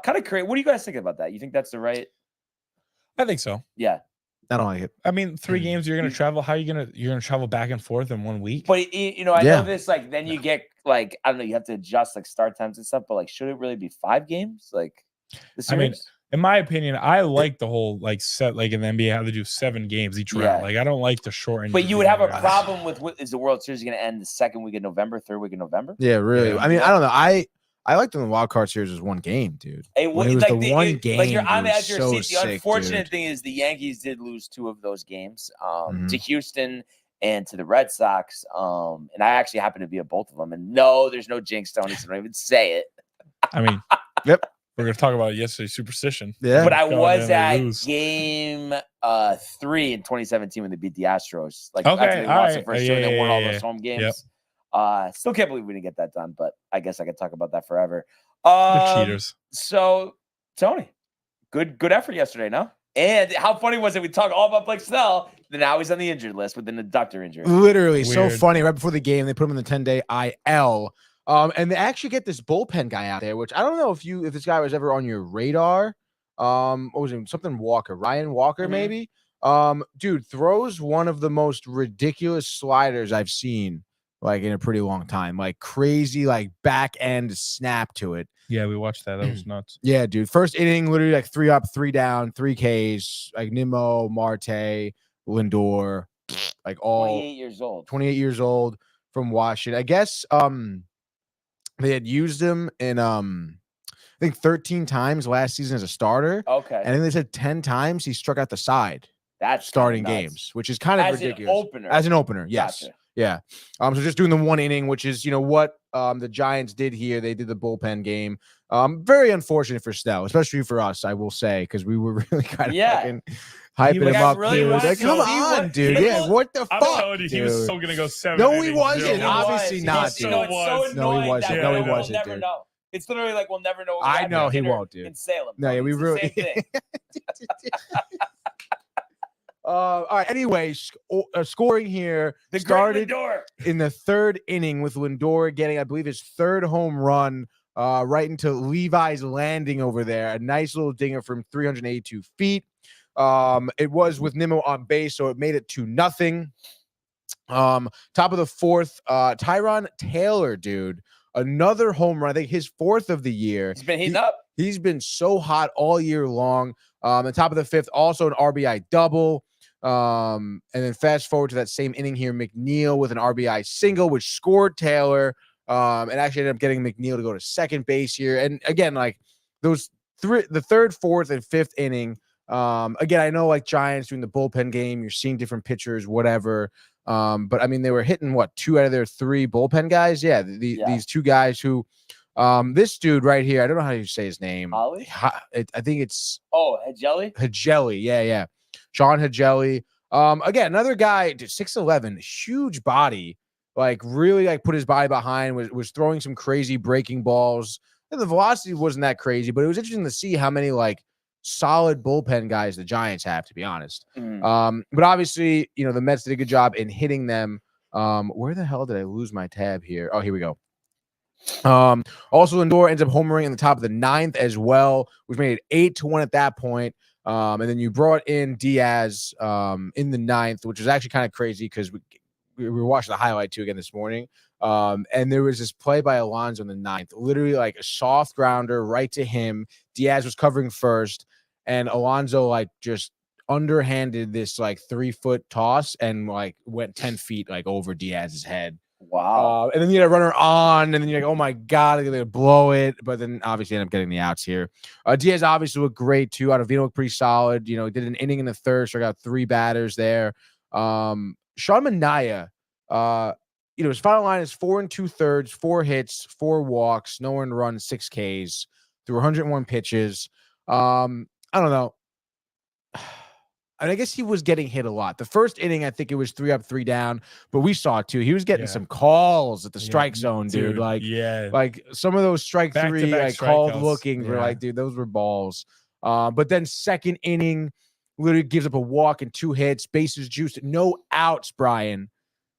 Kind of crazy. What do you guys think about that? You think that's the right? I think so. Yeah. I don't like it. I mean, 3 games you're gonna travel. How you're gonna travel back and forth in 1 week? But I know this. Like, then you get like I don't know. You have to adjust like start times and stuff. But like, should it really be 5 games? Like, the series? I mean, in my opinion, I like the whole like set like in the NBA how they do 7 games each round. Like, I don't like to shorten. But you would have a problem with is the World Series going to end the second week of November, third week of November? Yeah, really. Yeah. I mean, I don't know. I liked when the wild card series was 1 game, dude. When it was like the one game. Like you're on dude, the edge of your so seat. The sick, unfortunate dude. thing is the Yankees did lose 2 of those games Mm-hmm. to Houston and to the Red Sox. And I actually happen to be at both of them. And no, there's no jinx, Tony, so don't even say it. I mean, Yep. We're gonna talk about yesterday's superstition. Yeah. But I Go was ahead at and lose. game 3 in 2017 when they beat the Astros. Like Okay, after they lost the all first right. 2 and they won all Yeah. those home games. Yep. Still can't believe we didn't get that done, but I guess I could talk about that forever. They're cheaters. So, Tony, good effort yesterday, no? And how funny was it? We talk all about Blake Snell, then now he's on the injured list with an adductor injury. Literally, so Weird. funny. Right before the game, they put him in the 10-day IL. And they actually get this bullpen guy out there, which I don't know if this guy was ever on your radar. What was it? Something Walker, Ryan Walker, Mhm. maybe. Dude throws one of the most ridiculous sliders I've seen like in a pretty long time. Like crazy, like back end snap to it. Yeah, we watched that. That was nuts. Yeah, dude. First inning, literally like 3 up, 3 down, 3 Ks. Like Nimmo, Marte, Lindor, like all 28 years old. 28 years old from Washington. I guess they had used him in I think 13 times last season as a starter. Okay. And then they said 10 times he struck out the side That's starting nuts. games, which is kind of As ridiculous. an opener. As an opener, yes. Gotcha. Yeah. So just doing the 1 inning, which is, what the Giants did here. They did the bullpen game. Very unfortunate for Snell, especially for us, I will say, because we were really kind of fucking hyping him up. really Dude. wanted Like, to come see on, what- dude. he Yeah, was- what the I'm fuck, telling you, dude? he was still gonna go 7. No, he innings, wasn't. zero. Obviously was. not, It's dude. so annoying No, he that wasn't. No, he we'll wasn't, never dude. know. It's literally like we'll never know. What I happened know at he dinner won't, dude. In Salem. No, yeah, Tony. we It's the really. same thing. All right. Anyway, scoring here The started great Lindor. in the 3rd inning with Lindor getting, I believe, his 3rd home run right into Levi's landing over there. A nice little dinger from 382 feet. It was with Nimmo on base, so it made it 2-0. Top of the 4th, Tyron Taylor, dude. Another home run. I think his 4th of the year. He's been heating up. He's been so hot all year long. The top of the 5th, also an RBI double. And then fast forward to that same inning here, McNeil with an RBI single, which scored Taylor. And actually ended up getting McNeil to go to second base here. And again, like those the 3rd, 4th, and 5th inning. Again, I know like Giants doing the bullpen game, you're seeing different pitchers, whatever. But I mean, they were hitting 2 out of their 3 bullpen guys. Yeah, these 2 guys who This dude right here, I don't know how you say his name. Holly? I think it's Hegeli? Hegeli. Yeah. Sean Hegeli. Again, another guy, 6'11", huge body, like really like put his body behind, was throwing some crazy breaking balls. And the velocity wasn't that crazy, but it was interesting to see how many like solid bullpen guys the Giants have, to be honest. But obviously, the Mets did a good job in hitting them. Where the hell did I lose my tab here? Oh, here we go. Also, Lindor ends up homering in the top of the 9th as well, which made it 8-1 at that point. And then you brought in Diaz in the 9th, which was actually kind of crazy because we were watching the highlight too again this morning. And there was this play by Alonso in the 9th, literally like a soft grounder right to him. Diaz was covering first, and Alonso like just underhanded this like 3-foot toss and like went 10 feet like over Diaz's head. Wow. And then you had a runner on, and then you're like, oh my God, they're going to blow it. But then obviously end up getting the outs here. Diaz obviously looked great too. Ottavino looked pretty solid. Did an inning in the 3rd, so I got 3 batters there. Sean Manaea, his final line is 4 2/3, 4 hits, 4 walks, no earned runs, 6 Ks through 101 pitches. I don't know. And I guess he was getting hit a lot. The first inning, I think it was 3 up, 3 down, but we saw it too. He was getting some calls at the strike zone, dude. Like some of those strike 3 like called lookings were like, dude, those were balls. But then second inning, literally gives up a walk and 2 hits, bases juiced, no outs, Brian.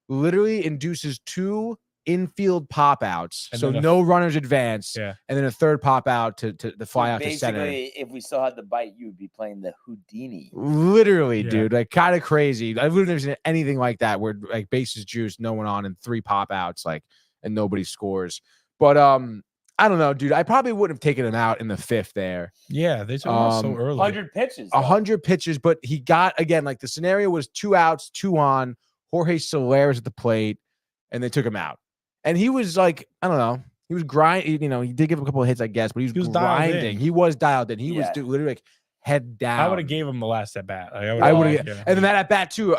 Literally induces 2 infield pop outs, so no runners advance, and then a 3rd pop out to fly out to center. Basically, if we still had the bite, you would be playing the Houdini. Literally, dude, like kind of crazy. I've never seen anything like that where like bases juiced, no one on, and 3 pop outs, like, and nobody scores. But I don't know, dude. I probably wouldn't have taken him out in the 5th there. Yeah, they took him out so early. 100 pitches. 100 pitches, but he got, again, like the scenario was 2 outs, 2 on, Jorge Soler at the plate, and they took him out. And he was like, I don't know, he was grinding. He did give him a couple of hits, I guess, but he was grinding. He was dialed in. He was literally like head down. I would have gave him the last at bat. I would have, and then that at bat too.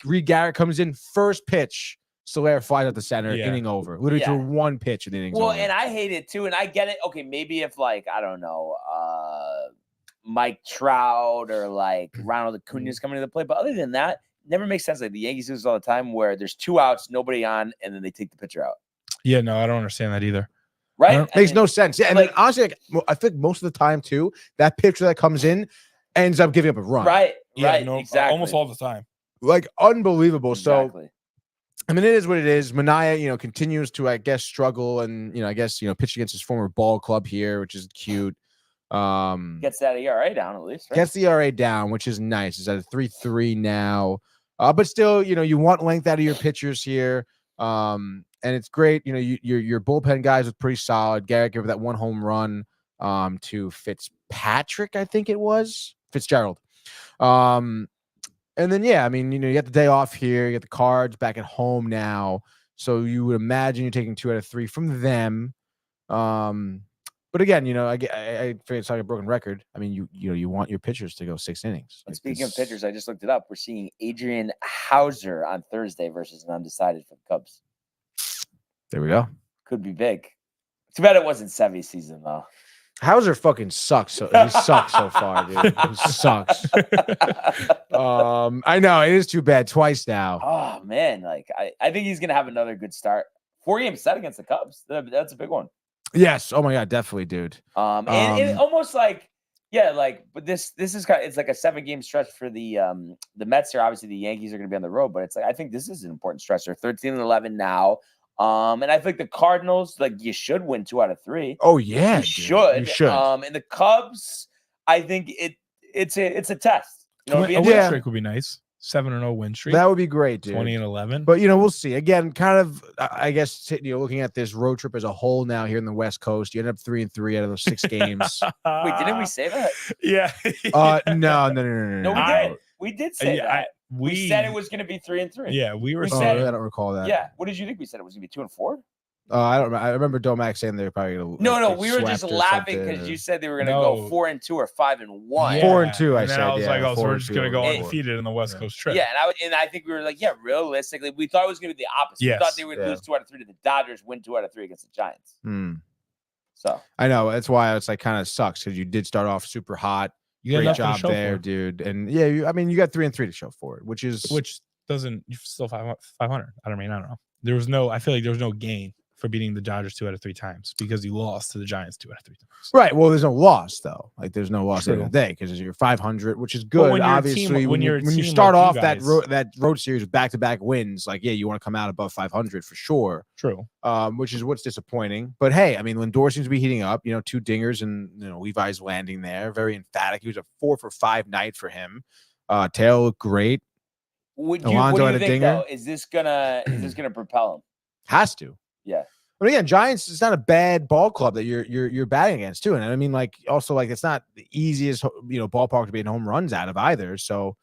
Reed Garrett comes in, first pitch, Soler flies out the center, inning over. Literally threw 1 pitch in the inning. Well, and I hate it too, and I get it. Okay, maybe if like I don't know, Mike Trout or like Ronald Acuna's coming to the plate, but other than that. Never makes sense. Like the Yankees do this all the time where there's 2 outs, nobody on, and then they take the pitcher out. Yeah, no, I don't understand that either. Right? Makes no sense. Yeah, and like, honestly, I think most of the time too, that pitcher that comes in ends up giving up a run. Right. Yeah, right. No, exactly. Almost all the time. Like unbelievable. Exactly. So I mean, it is what it is. Manaea, continues to, I guess, struggle and I guess, pitch against his former ball club here, which is cute. Gets that ERA down at least, right? Gets the ERA down, which is nice. It's at a 3.3 now. But still, you want length out of your pitchers here. And it's great. Your bullpen guys look pretty solid. Garrett gave that 1 home run to Fitzpatrick, I think it was. Fitzgerald. And then, yeah, I mean, you get the day off here. You get the Cards back at home now. So you would imagine you're taking 2 out of 3 from them. But again, I figure it's like a broken record. I mean, you want your pitchers to go 6 innings. And speaking of pitchers, I just looked it up. We're seeing Adrian Hauser on Thursday versus an undecided for the Cubs. There we go. Could be big. Too bad it wasn't Sevy's season though. Hauser fucking sucks. He sucks so far, dude. He sucks. I know it is too bad twice now. Oh man, like I think he's gonna have another good start. 4-game set against the Cubs. That's a big one. Yes. Oh my God, definitely, dude. And almost like, but this is kind of, it's like a 7-game stretch for the Mets here. Obviously, the Yankees are going to be on the road, but it's like I think this is an important stretch. They're 13-11 now. And I think the Cardinals, like, you should win 2 out of 3. Oh yeah, you should. You should. And the Cubs, I think it's a test. A win streak would be nice. 7-0 win streak. That would be great, dude. 20-11. But we'll see. Again, kind of, I guess, looking at this road trip as a whole now here in the West Coast, you end up 3-3 out of those 6 games. Wait, didn't we say that? Yeah. No. No, we did. We did say that. We said it was going to be 3-3. Yeah, we were. I don't recall that. Yeah. What did you think we said? It was going to be 2-4. I don't. I remember Domac saying they were probably going to. No. We were just laughing because you said they were going to go 4-2 or 5-1. 4-2. I said. I was like, so we're just going to go undefeated in the West Coast trip. Yeah, and I think we were like, realistically, we thought it was going to be the opposite. Yes. We thought they would lose 2 out of 3 to the Dodgers, win 2 out of 3 against the Giants. So I know that's why it's like kind of sucks because you did start off super hot. You got Great nothing to job show there, for it. dude. And yeah, you got 3-3 to show for it, which doesn't you still 500. I don't know. I feel like there was no gain for beating the Dodgers 2 out of 3 times because you lost to the Giants 2 out of 3 times. right. Well, there's no loss though. Like there's no loss at the end of True. the day because you're 500, which is good. when you're a Obviously, team- when when you're a you team start like you off that guys- road series with back-to-back wins, like yeah, you want to come out above 500 for sure. True. Which is what's disappointing. But hey, I mean, Lindor seems to be heating up. 2 dingers and Levi's landing there, very emphatic. He was a 4 for 5 night for him. Taylor looked great. what Alonso do had you a think dinger. though? Is this gonna propel him? Has to. Yeah. But again, Giants, it's not a bad ball club that you're batting against too. And I mean, like also like it's not the easiest ballpark to be in home runs out of either. So,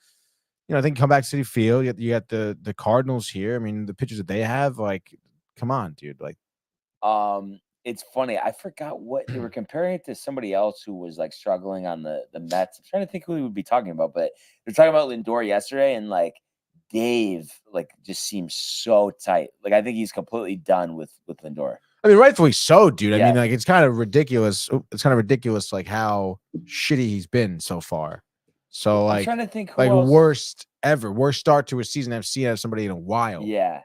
I think come back to Citi Field. You got the Cardinals here. I mean, the pitchers that they have, like, come on, dude. Like, it's funny. I forgot what they were comparing it to somebody else who was like struggling on the Mets. I'm trying to think who we would be talking about, but they're talking about Lindor yesterday, and like Dave like just seems so tight. Like I think he's completely done with Lindor. I mean, rightfully so, dude. I Yeah. mean, like it's kind of ridiculous. It's kind of ridiculous, like how shitty he's been so far. So, I'm like, trying to think who else. worst start to a season I've seen out of somebody in a while. Yeah.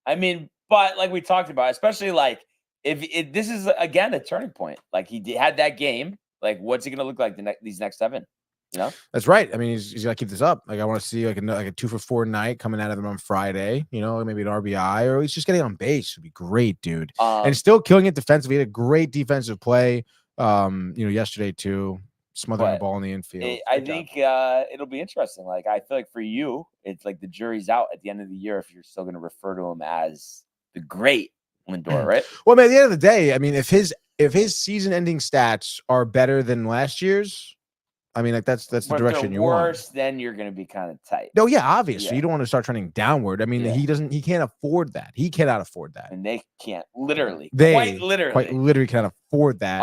I mean, but like we talked about, especially like if this is again a turning point. Like he had that game. Like, what's he going to look like these next 7? That's right. I mean, he's got to keep this up. Like, I want to see like a 2 for 4 night coming out of him on Friday. Maybe an RBI, or at least just getting on base would be great, dude. And still killing it defensively. He had a great defensive play. Yesterday too, smothering the ball in the infield. I think it'll be interesting. Like, I feel like for you, it's like the jury's out at the end of the year if you're still going to refer to him as the great Lindor, right? Well, man, at the end of the day, I mean, if his season-ending stats are better than last year's, I mean, like that's the direction you want. Worse, then you're going to be kind of tight. No, yeah, obviously, Yeah. you don't want to start trending downward. I mean, Yeah. he can't afford that. He cannot afford that. And they can't quite Quite literally can't afford that.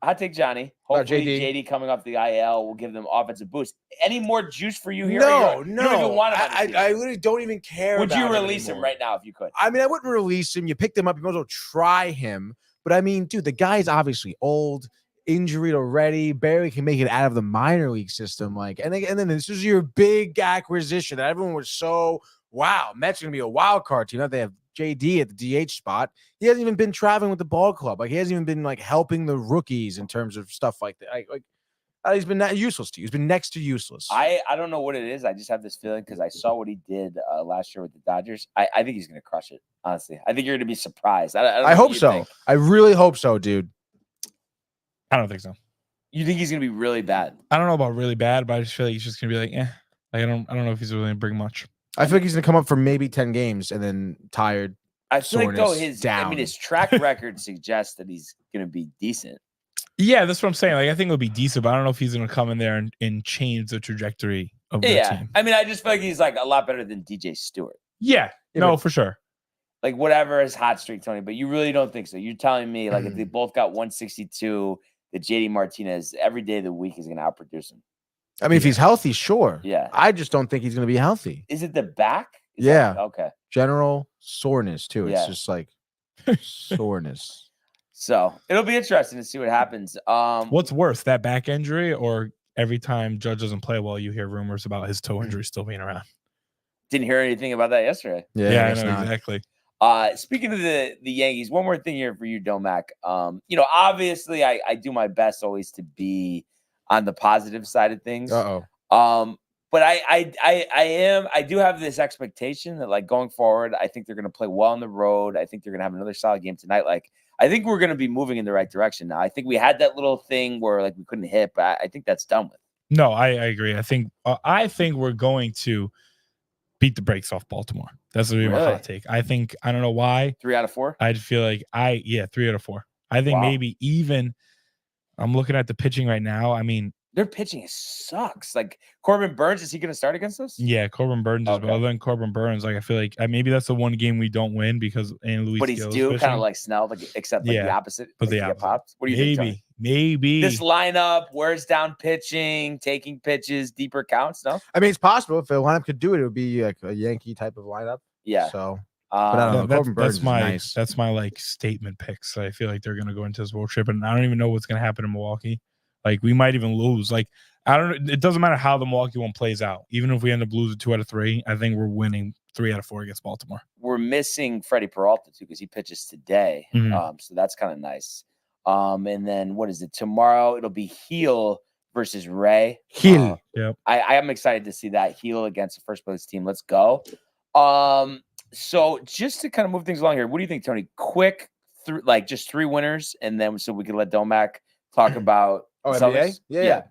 Hot take Johnny. Hopefully, JD. JD coming off the IL will give them offensive boost. Any more juice for you here? No. You don't even want him on the team. I literally don't even care. Would you about release him anymore. right now if you could? I mean, I wouldn't release him. You picked him up. You might as well try him. But I mean, dude, the guy's obviously old, injured already, barely can make it out of the minor league system. Like, and then this is your big acquisition. Everyone was so wow. Mets are gonna be a wild card team. Now they have JD at the DH spot. He hasn't even been traveling with the ball club. Like, he hasn't even been like helping the rookies in terms of stuff like that. He's been useless to you. He's been next to useless. I don't know what it is. I just have this feeling because I saw what he did last year with the Dodgers. I think he's going to crush it, honestly. I think you're going to be surprised. I don't know hope what you so. think. I really hope so, dude. I don't think so. You think he's going to be really bad? I don't know about really bad, but I just feel like he's just gonna be like, Like, I don't know if he's really gonna bring much. I feel like he's gonna come up for maybe 10 games and then tired. I feel like though down. his track record suggests that he's going to be decent. Yeah, that's what I'm saying. Like, I think it'll be decent, but I don't know if he's gonna come in there and change the trajectory of the team. I mean, I just feel like he's like a lot better than DJ Stewart. Yeah, no, for sure. Like, whatever his hot streak, Tony, but you really don't think so. You're telling me like if they both got 162, that JD Martinez every day of the week is going to outproduce him. I mean, if he's healthy, sure. Yeah. I just don't think he's gonna be healthy. Is it the back? Okay. General soreness too. Yeah. It's just like soreness. So it'll be interesting to see what happens. What's worse, that back injury, or every time Judge doesn't play well, you hear rumors about his toe injury still being around? Didn't hear anything about that yesterday. Yeah, I know exactly. Speaking of the Yankees, one more thing here for you, Domac. Obviously I do my best always to be on the positive side of things. But I do have this expectation that like going forward, I think they're going to play well on the road. I think they're going to have another solid game tonight. Like, I think we're going to be moving in the right direction now. I think we had that little thing where like we couldn't hit, but I think that's done with. No, I agree. I think we're going to beat the brakes off Baltimore. That's going to be my hot take. I don't know why. 3 out of 4? I'd feel like 3 out of 4. I think maybe even I'm looking at the pitching right now. I mean, their pitching sucks. Like Corbin Burns, is he going to start against us? Yeah, Corbin Burns is. But other than Corbin Burns, like I feel like maybe that's the one game we don't win because Luis. But he's due kind of like Snell, except like the opposite. But like the pops. What do you think? Maybe this lineup wears down pitching, taking pitches, deeper counts. No, I mean it's possible if the lineup could do it. It would be like a Yankee type of lineup. Yeah. So But I don't know. Corbin Burns is nice. That's my like statement picks. I feel like they're gonna go into this road trip, and I don't even know what's gonna happen in Milwaukee. Like we might even lose. Like I don't. It doesn't matter how the Milwaukee one plays out. Even if we end up losing 2 out of 3, I think we're winning 3 out of 4 against Baltimore. We're missing Freddie Peralta too because he pitches today. So that's kind of nice. And then what is it tomorrow? It'll be Heel versus Ray. Heel. Yep. I am excited to see that Heel against the first place team. Let's go. So just to kind of move things along here, what do you think, Tony? Quick, just 3 winners, and then so we can let Domac talk about NBA? Yeah.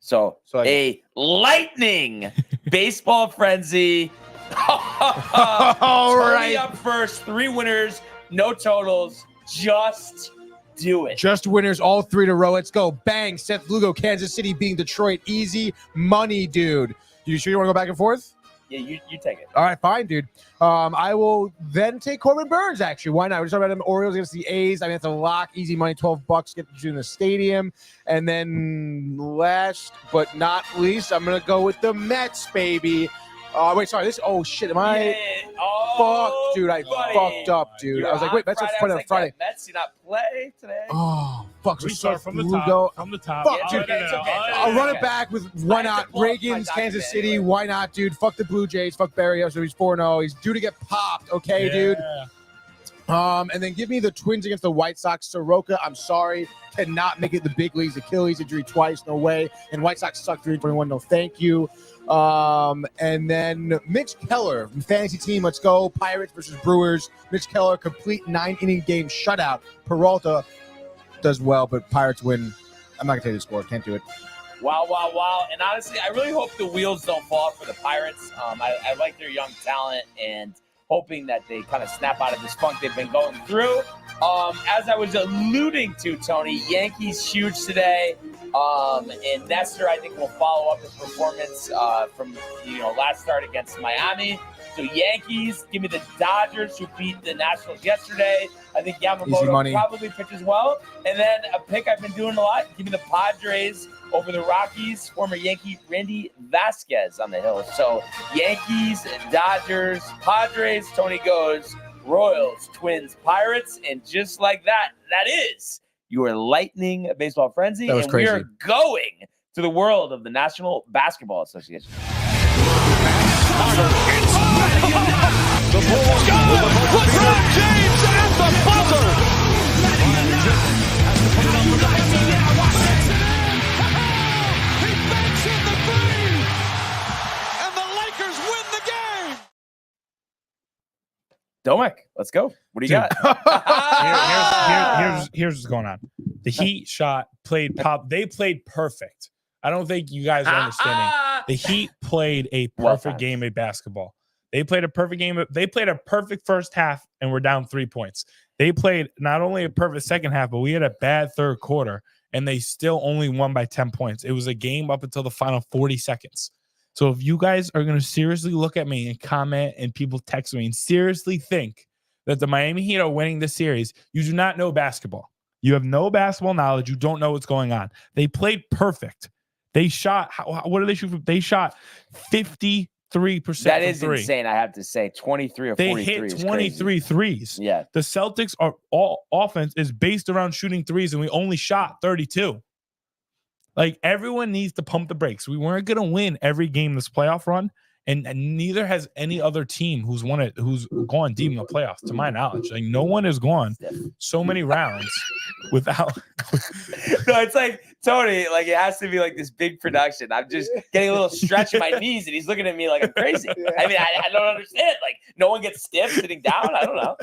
So a lightning baseball frenzy. All right. Up first, 3 winners, no totals. Just do it. Just winners, all 3 in a row. Let's go. Bang. Seth Lugo, Kansas City beating Detroit. Easy money, dude. You sure you want to go back and forth? Yeah, you take it. All right, fine, dude. I will then take Corbin Burns, actually. Why not? We're talking about them Orioles against the A's. I mean, it's a lock. Easy money, $12. Get you in the stadium. And then last but not least, I'm going to go with the Mets, baby. Wait, sorry. Oh, shit. Am I? Fuck, dude. I fucked up, dude. I was like, wait, Mets are playing on Friday. Mets do not play today. Oh, fuck. We start from the top. Fuck, It's dude. okay, it's okay. I'll run it back with why not? Reagan's, Kansas City. Why not, dude? Fuck the Blue Jays. Fuck Barrios. So he's 4-0. He's due to get popped. Okay, dude. And then give me the Twins against the White Sox. Soroka, I'm sorry, cannot make it the big leagues. Achilles injury twice, no way. And White Sox suck 3-21, no thank you. And then Mitch Keller, fantasy team, let's go. Pirates versus Brewers. Mitch Keller, complete 9-inning game shutout. Peralta does well, but Pirates win. I'm not going to tell you the score. Can't do it. Wow. And honestly, I really hope the wheels don't fall for the Pirates. I like their young talent and hoping that they kind of snap out of this funk they've been going through. As I was alluding to, Tony, Yankees huge today. And Nestor, I think, will follow up his performance from last start against Miami. So Yankees, give me the Dodgers, who beat the Nationals yesterday. I think Yamamoto probably pitches well. And then a pick I've been doing a lot, give me the Padres over the Rockies, former Yankee Randy Vasquez on the hill. So Yankees, Dodgers, Padres, Tony goes Royals, Twins, Pirates, and just like that, that is your lightning baseball frenzy. That was crazy. We are going to the world of the National Basketball Association. The Bulls LeBron James at the buzzer. He banks in the 3, and the Lakers win the game. Domek, let's go. What do you got? Here's what's going on. The Heat played perfect. I don't think you guys are understanding. The Heat played a perfect game of basketball. They played a perfect game. They played a perfect first half and we're down 3 points. They played not only a perfect second half, but we had a bad third quarter and they still only won by 10 points. It was a game up until the final 40 seconds. So if you guys are going to seriously look at me and comment and people text me and seriously think that the Miami Heat are winning this series, you do not know basketball. You have no basketball knowledge. You don't know what's going on. They played perfect. They shot, what did they shoot? They shot 53%. That is insane, I have to say. 23 or 43. They hit 23 threes. Yeah. The Celtics are all offense is based around shooting threes, and we only shot 32. Like, everyone needs to pump the brakes. We weren't going to win every game this playoff run, and neither has any other team who's gone deep in the playoffs, to my knowledge. Like, no one has gone so many rounds without. No, it's like, Tony, like, it has to be like this big production. I'm just getting a little stretch in my knees, and he's looking at me like I'm crazy. I mean, I don't understand. Like, no one gets stiff sitting down. I don't know.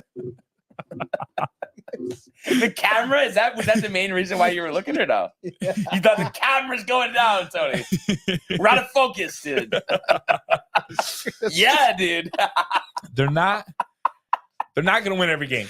The camera, was that the main reason why you were looking or no? Yeah. You thought the camera's going down, Tony. We're out of focus, dude. Yeah, dude. They're not going to win every game.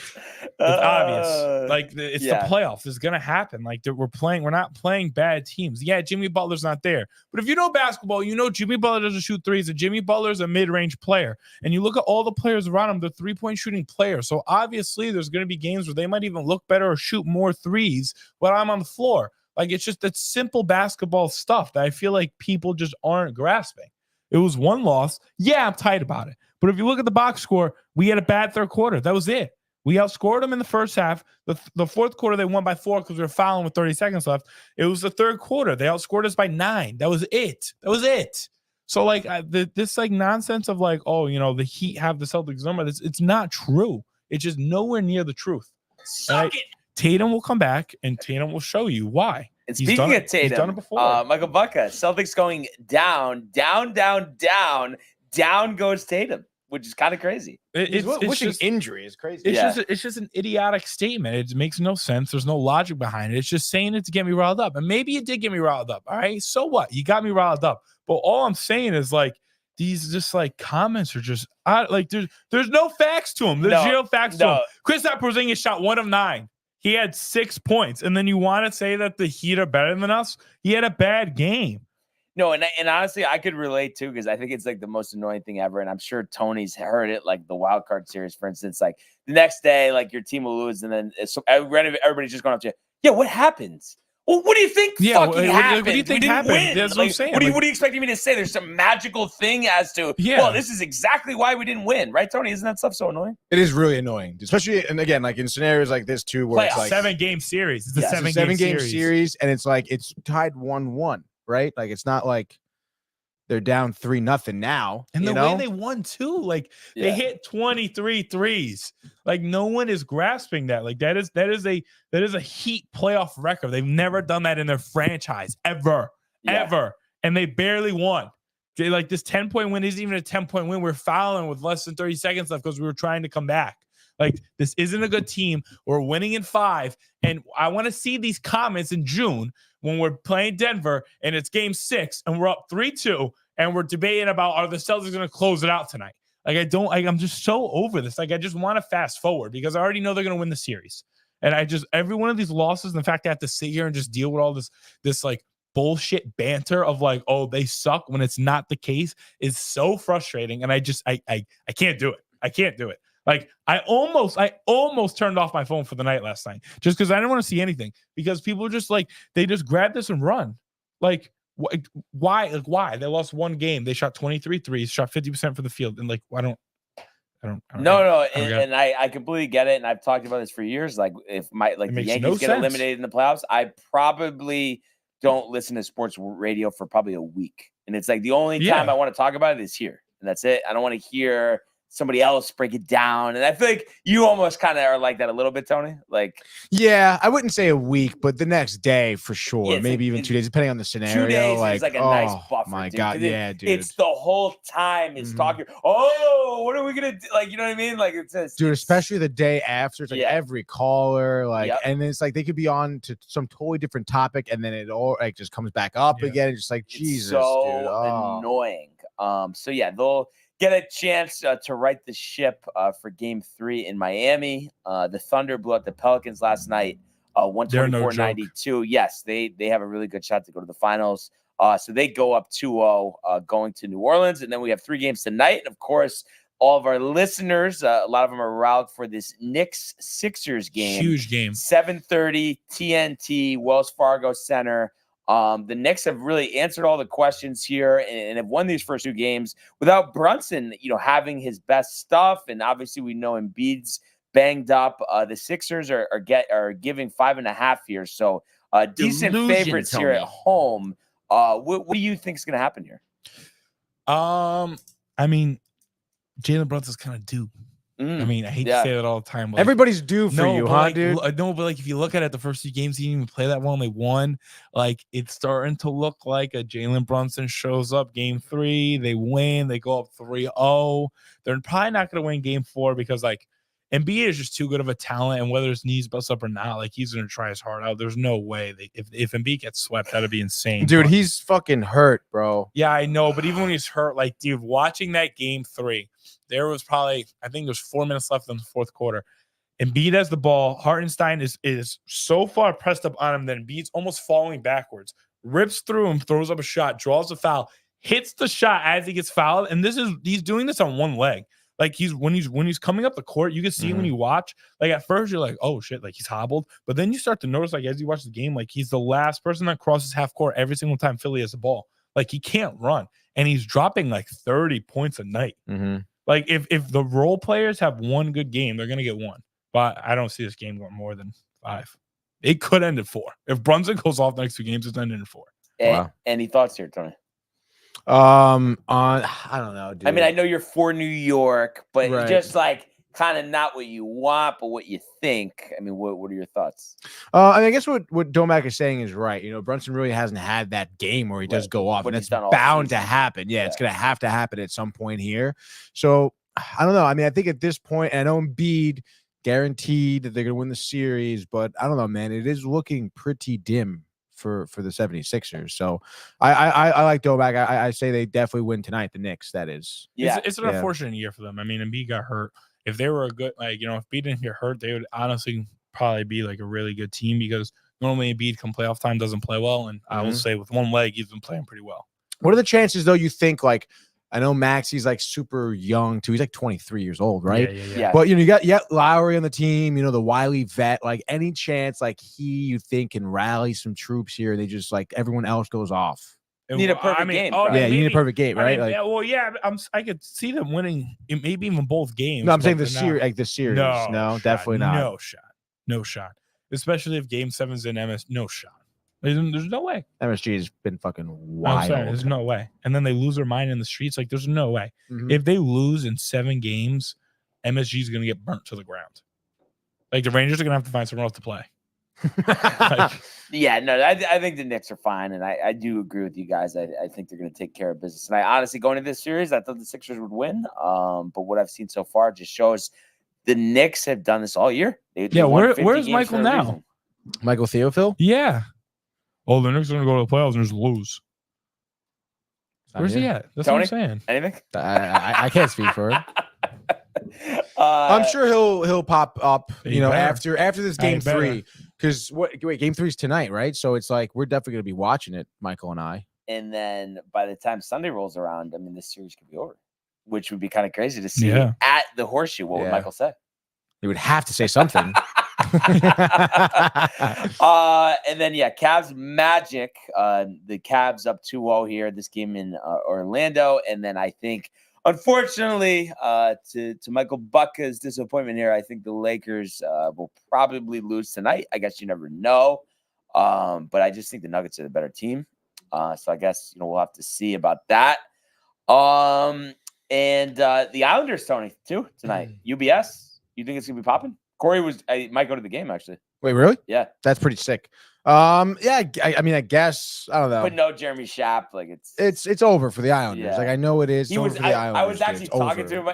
It's obvious. Like, it's the playoffs. It's going to happen. Like, we're not playing bad teams. Yeah, Jimmy Butler's not there. But if you know basketball, you know Jimmy Butler doesn't shoot threes. And Jimmy Butler's a mid-range player. And you look at all the players around him, they're three-point shooting players. So obviously there's going to be games where they might even look better or shoot more threes when I'm on the floor. Like, it's just that simple basketball stuff that I feel like people just aren't grasping. It was one loss. Yeah, I'm tight about it. But if you look at the box score, we had a bad third quarter. That was it. We outscored them in the first half. The fourth quarter, they won by 4 because we were fouling with 30 seconds left. It was the third quarter. They outscored us by 9. That was it. So, like, this, like, nonsense of, like, oh, you know, the Heat have the Celtics number, it's not true. It's just nowhere near the truth. Suck it. Tatum will come back, and Tatum will show you why. And speaking of Tatum, he's done it before. Michael Bucca, Celtics going down goes Tatum, which is kind of crazy. It's just injury is crazy. It's just an idiotic statement. It makes no sense. There's no logic behind it. It's just saying it to get me riled up. And maybe it did get me riled up. All right. So what? You got me riled up. But all I'm saying is, like, these just, like, comments are just like there's no facts to them. There's zero facts to them. Kristaps Porzingis shot 1 of 9. He had 6 points. And then you want to say that the Heat are better than us? He had a bad game. No, and honestly, I could relate too, because I think it's like the most annoying thing ever. And I'm sure Tony's heard it, like the wild card series, for instance. Like the next day, like your team will lose, and then everybody's just going up to you. Yeah, what happens? Well, what do you think fucking happened? What do you think happened? That's what I'm saying. What are you expecting me to say? There's some magical thing as to, well, this is exactly why we didn't win, right, Tony? Isn't that stuff so annoying? It is really annoying, especially, and again, like in scenarios like this too, where it's like 7-game series. It's a 7-game series, and it's like it's tied 1-1, right? Like it's not like they're down 3-0 now. And the way they won too, like they hit 23 threes. Like no one is grasping that. Like that is a Heat playoff record. They've never done that in their franchise ever. And they barely won. Like this 10-point win isn't even a 10-point win. We're fouling with less than 30 seconds left because we were trying to come back. Like this isn't a good team. We're winning in 5. And I want to see these comments in June when we're playing Denver and it's game 6 and we're up 3-2 and we're debating about, are the Celtics going to close it out tonight? Like I'm just so over this. Like I just want to fast forward because I already know they're going to win the series. And every one of these losses and the fact I have to sit here and just deal with all this like bullshit banter of like, oh, they suck when it's not the case is so frustrating. And I can't do it. I can't do it. Like I almost turned off my phone for the night last night just because I didn't want to see anything because people just like, they just grab this and run. Like why? Like why? They lost 1 game. They shot 23 threes, shot 50% for the field. And like, I don't know. And I completely get it. And I've talked about this for years. Like if the Yankees get eliminated in the playoffs, I probably don't listen to sports radio for probably a week. And it's like the only time I want to talk about it is here. And that's it. I don't want to hear somebody else break it down. And I feel like you almost kind of are like that a little bit, Tony. Like, yeah, I wouldn't say a week, but the next day for sure. Maybe even 2 days, depending on the scenario. 2 days is like a nice buffer. My dude. God, dude. It's the whole time it's talking. Oh, what are we gonna do? Like, you know what I mean? Like it's dude, especially the day after. It's like every caller, like, and it's like they could be on to some totally different topic, and then it all like just comes back up again. It's just like Jesus, so dude. Annoying. So yeah, they'll get a chance to right the ship for game 3 in Miami. The Thunder blew out the Pelicans last night, 124-92. Yes, they have a really good shot to go to the finals. So they go up 2-0 going to New Orleans. And then we have 3 games tonight. And of course, all of our listeners, a lot of them are riled for this Knicks-Sixers game. Huge game. 7:30 TNT, Wells Fargo Center. The Knicks have really answered all the questions here and have won these first 2 games without Brunson, having his best stuff. And obviously we know Embiid's banged up. The Sixers are giving 5.5 here. So decent favorites here at home. What do you think is going to happen here? I mean, Jalen Brunson's kind of due. I mean, I hate to say that all the time. Like, everybody's due for you, huh, dude? No, but like if you look at it, the first 2 games, he didn't even play that well, and they won. Like it's starting to look like a Jalen Brunson shows up game 3, they win, they go up 3-0. They're probably not going to win game 4 because like Embiid is just too good of a talent, and whether his knees bust up or not, like he's going to try his heart out. There's no way if Embiid gets swept, that'd be insane. Dude, he's fucking hurt, bro. Yeah, I know, but even when he's hurt, like dude, watching that game 3. There was probably, I think there's 4 minutes left in the fourth quarter. Embiid has the ball. Hartenstein is so far pressed up on him that Embiid's almost falling backwards. Rips through him, throws up a shot, draws a foul, hits the shot as he gets fouled. And he's doing this on one leg. Like when he's coming up the court, you can see when you watch. Like at first you're like, oh shit, like he's hobbled. But then you start to notice, like as you watch the game, like he's the last person that crosses half court every single time Philly has the ball. Like he can't run, and he's dropping like 30 points a night. Like if the role players have one good game, they're gonna get one. But I don't see this game going more than 5. It could end at 4. If Brunson goes off the next 2 games, it's ending in 4. Wow. Any thoughts here, Tony? On I don't know, dude. I mean, I know you're for New York, but Right. just like kind of not what you want, but what you think. I mean, what are your thoughts? I mean, I guess what Domac is saying is right. You know, Brunson really hasn't had that game where he does go off, What and he's that's done all bound to season. happen. Yeah, it's going to have to happen at some point here. So I don't know. I mean, I think at this point, and I know Embiid guaranteed that they're going to win the series, but I don't know, man. It is looking pretty dim for the 76ers. So I like Domac. I say they definitely win tonight. The Knicks, that is. Yeah, It's an unfortunate year for them. I mean, Embiid got hurt. If they were a good, like, you know, if Embiid didn't get hurt, they would honestly probably be like a really good team because normally Embiid come playoff time doesn't play well. And I will say with one leg, he's been playing pretty well. What are the chances, though, you think, like, I know Max, he's like super young too. He's like 23 years old, right? Yeah. But you got Lowry on the team, you know, the wily vet. Like any chance like you think can rally some troops here, they just like everyone else goes off. Need a perfect game. Yeah, you need a perfect game, right? I could see them winning maybe even both games. No, I'm saying the series, like the series. No, definitely not. No shot. Especially if Game 7's in MS. No shot. There's no way. MSG has been fucking wild. I'm sorry, there's no way. And then they lose their mind in the streets. Like, there's no way. If they lose in 7 games, MSG is going to get burnt to the ground. Like, the Rangers are going to have to find someone else to play. Yeah, no, I think the Knicks are fine, and I do agree with you guys. I think they're going to take care of business. And I honestly, going into this series, I thought the Sixers would win. But what I've seen so far just shows the Knicks have done this all year. They where's Michael now? Reason. Michael Theophil? Yeah. Oh, the Knicks are going to go to the playoffs and just lose. Where's he at? That's Tony? what I'm saying. Anything? I can't speak for him. I'm sure he'll pop up, you know, after this game 3. Because game 3 is tonight, right? So it's like we're definitely going to be watching it, Michael and I. And then by the time Sunday rolls around, I mean, this series could be over, which would be kind of crazy to see at the Horseshoe. What would Michael say? He would have to say something. And then Cavs Magic. The Cavs up 2-0 here. This game in Orlando, and then I think, unfortunately, to Michael Bucka's disappointment here, I think the Lakers will probably lose tonight. I guess you never know, but I just think the Nuggets are the better team. So I guess we'll have to see about that. And the Islanders, Tony, too tonight. UBS. You think it's gonna be popping? Corey might go to the game actually. Wait, really? Yeah, that's pretty sick. I mean, I guess I don't know. But no, Jeremy Schaap, like it's over for the Islanders. Yeah. Like I know it is. I was actually talking to him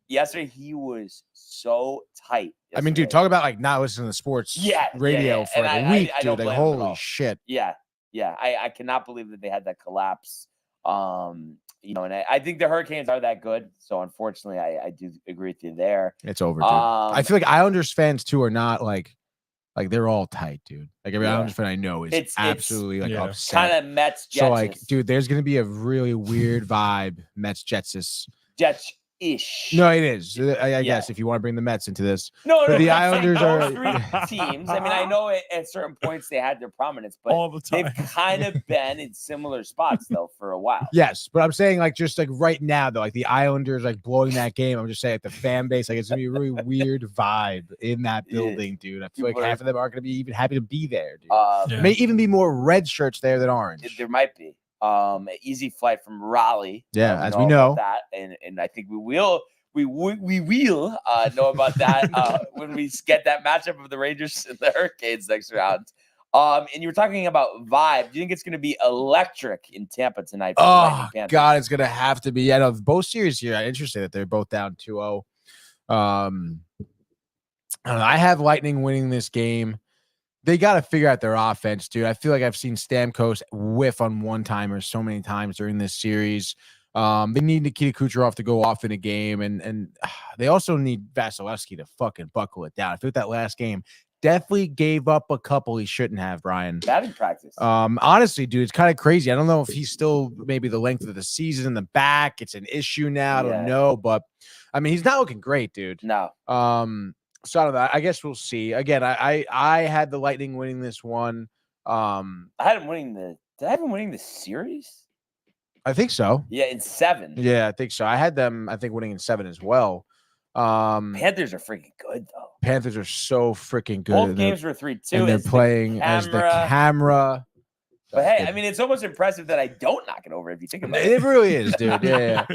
yesterday. He was so tight. Yesterday. I mean, dude, talk about like not listening to sports radio for like a week, dude. Like holy shit. Yeah. I cannot believe that they had that collapse. And I think the Hurricanes are that good. So unfortunately, I do agree with you there. It's over, dude. I feel like Islanders fans too are not like they're all tight, dude. Like every Islanders fan I know is absolutely upset. Kind of Mets Jets. So like, dude, there's gonna be a really weird vibe. Mets Jets-ish. No, it is. I guess if you want to bring the Mets into this. No, the Islanders are 3 teams. I mean, I know at certain points they had their prominence, but all the time. They've kind of been in similar spots though for a while. Yes, but I'm saying like just like right now though, like the Islanders like blowing that game. I'm just saying like the fan base, like it's gonna be a really weird vibe in that building, dude. I feel like half of them aren't gonna be even happy to be there, dude. May even be more red shirts there than orange. There might be. Easy flight from Raleigh. Yeah, as we know that, and I think we will know about that when we get that matchup of the Rangers and the Hurricanes next round. And you were talking about vibe. Do you think it's going to be electric in Tampa tonight? Oh God, it's going to have to be. Yeah, no, both series here. I'm interested that they're both down 2-0. I don't know. I have Lightning winning this game. They got to figure out their offense, dude. I feel like I've seen Stamkos whiff on one-timers so many times during this series. They need Nikita Kucherov to go off in a game, and they also need Vasilevsky to fucking buckle it down. I feel like that last game definitely gave up a couple he shouldn't have, Brian. Batting practice. Honestly, dude, it's kind of crazy. I don't know if he's still maybe the length of the season in the back. It's an issue now. I don't know, but I mean, he's not looking great, dude. No. So I don't know. I guess we'll see. Again, I had the Lightning winning this one. I had him winning Did I have him winning the series? I think so. Yeah, in 7. Yeah, I think so. I had them, I think, winning in 7 as well. Panthers are freaking good, though. Panthers are so freaking good. Both games were 3-2. And they're playing as the camera. But hey, I mean, it's almost impressive that I don't knock it over if you think about it. It really is, dude. Yeah.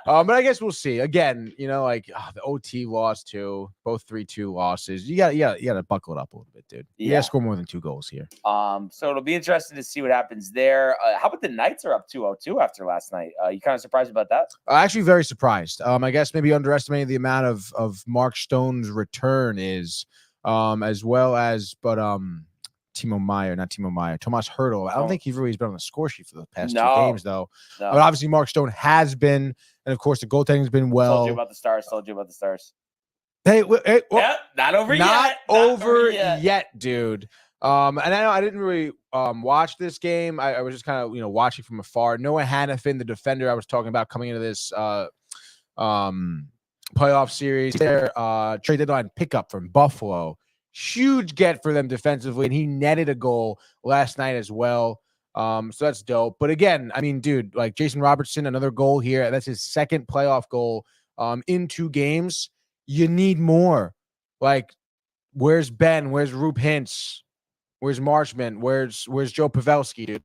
But I guess we'll see. Again, you know, like the OT loss too, both 3-2 losses. You got to buckle it up a little bit, dude. You got to score more than 2 goals here. So it'll be interesting to see what happens there. How about the Knights are up 2-0 after last night? You kind of surprised about that? Actually, very surprised. I guess maybe underestimating the amount of Mark Stone's return is, as well as, but Tomas Hertl. I don't think he's really been on the score sheet for the past 2 games, though. No. But obviously, Mark Stone has been, and of course, the goaltending's been well. Told you about the Stars. Hey, Not over yet. Not over yet, dude. And I know I didn't really watch this game. I was just kind of watching from afar. Noah Hannafin, the defender I was talking about coming into this playoff series, their trade deadline pickup from Buffalo. Huge get for them defensively, and he netted a goal last night as well. So that's dope. But again, I mean, dude, like Jason Robertson, another goal here. That's his second playoff goal in 2 games. You need more. Like, where's Ben? Where's Roop Hintz? Where's Marshman? Where's Joe Pavelski, dude?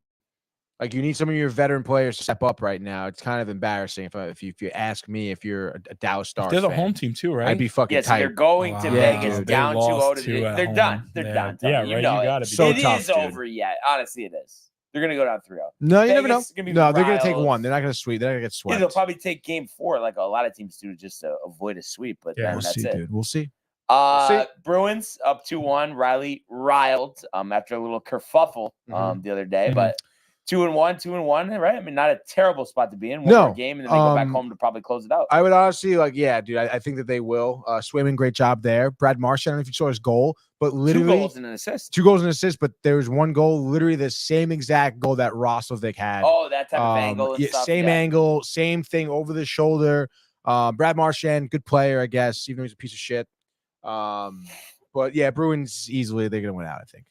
Like, you need some of your veteran players to step up right now. It's kind of embarrassing if you ask me, if you're a Dallas Stars They're the fan. home team too, right? I'd be fucking tight. They're going to Vegas down 2-0. They're done. They're done. Yeah, right. You gotta be. So it tough, is dude. over yet. Honestly, it is. They're gonna go down 3-0. No, you never know. No, they're gonna take riled. 1. They're not gonna sweep. They're not gonna get swept. They'll probably take game 4, like a lot of teams do, just to avoid a sweep. But then We'll that's see, it. dude. We'll see. Bruins up 2-1. Riley riled after a little kerfuffle the other day, but 2-1, right? I mean, not a terrible spot to be in. One more game, and then they go back home to probably close it out. I would honestly dude. I think that they will. Swayman, great job there. Brad Marsh, I don't know if you saw his goal, but literally 2 goals and an assist. 2 goals and an assist, but there was 1 goal, literally the same exact goal that Roslovic had. Oh, that type of angle and stuff. Same angle, same thing over the shoulder. Brad Marchand, good player, I guess, even though he's a piece of shit. But yeah, Bruins easily, they're gonna win out, I think.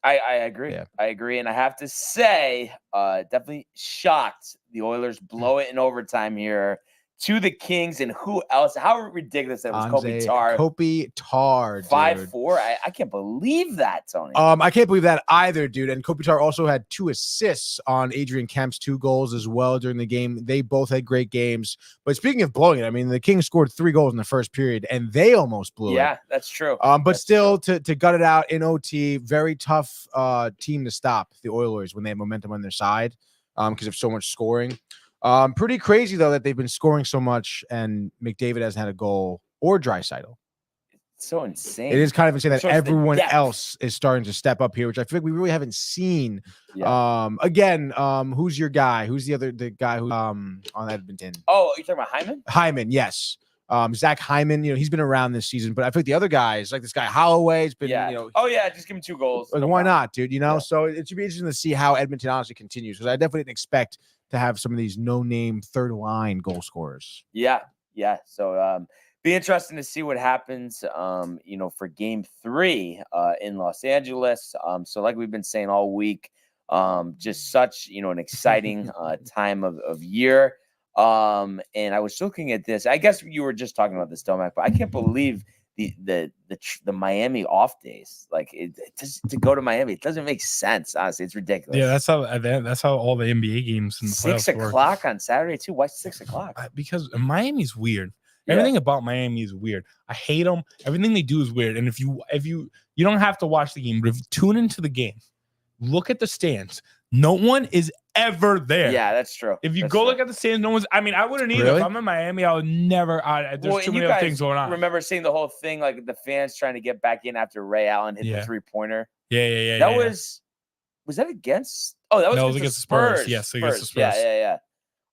I agree. Yeah. I agree. And I have to say, definitely shocked the Oilers blow it in overtime here to the Kings. And who else? How ridiculous that was. Kopitar, 5-4. I can't believe that, Tony. I can't believe that either, dude. And Kopitar also had 2 assists on Adrian Kemp's 2 goals as well during the game. They both had great games. But speaking of blowing it, I mean, the Kings scored 3 goals in the first period, and they almost blew it. Yeah, that's true. But that's still, to gut it out in OT, very tough team to stop, the Oilers, when they have momentum on their side because of so much scoring. Pretty crazy, though, that they've been scoring so much, and McDavid hasn't had a goal, or Draisaitl. It's so insane. It is kind of insane that everyone depth. else is starting to step up here, which I feel like we really haven't seen. Yeah. Again, who's your guy? Who's the guy who on Edmonton? Oh, you're talking about Hyman? Hyman, yes. Zach Hyman, he's been around this season, but I feel like the other guys, like this guy Holloway, has been, just give him 2 goals. Like, why not, dude? So it should be interesting to see how Edmonton honestly continues, because I definitely didn't expect to have some of these no-name third-line goal scorers. Yeah. So be interesting to see what happens, for Game 3 in Los Angeles. So like we've been saying all week, just such an exciting time of year. And I was looking at this. I guess you were just talking about this, Tomac, but I can't believe the Miami off days. Like to go to Miami, it doesn't make sense. Honestly, it's ridiculous. Yeah, that's how all the NBA games in the 6 o'clock on Saturday too. Why 6 o'clock? Because Miami's weird. Everything about Miami is weird. I hate them. Everything they do is weird. And if you don't have to watch the game, but if you tune into the game, look at the stands. No one is ever there. Yeah, that's true. If you look at the stands, no one's. I mean, I wouldn't either. Really? If I'm in Miami, I would never. There's too many other things going on. Remember seeing the whole thing, like the fans trying to get back in after Ray Allen hit the 3-pointer? Yeah. That was that against? Oh, that was against the Spurs. Yes, against the Spurs. Yeah.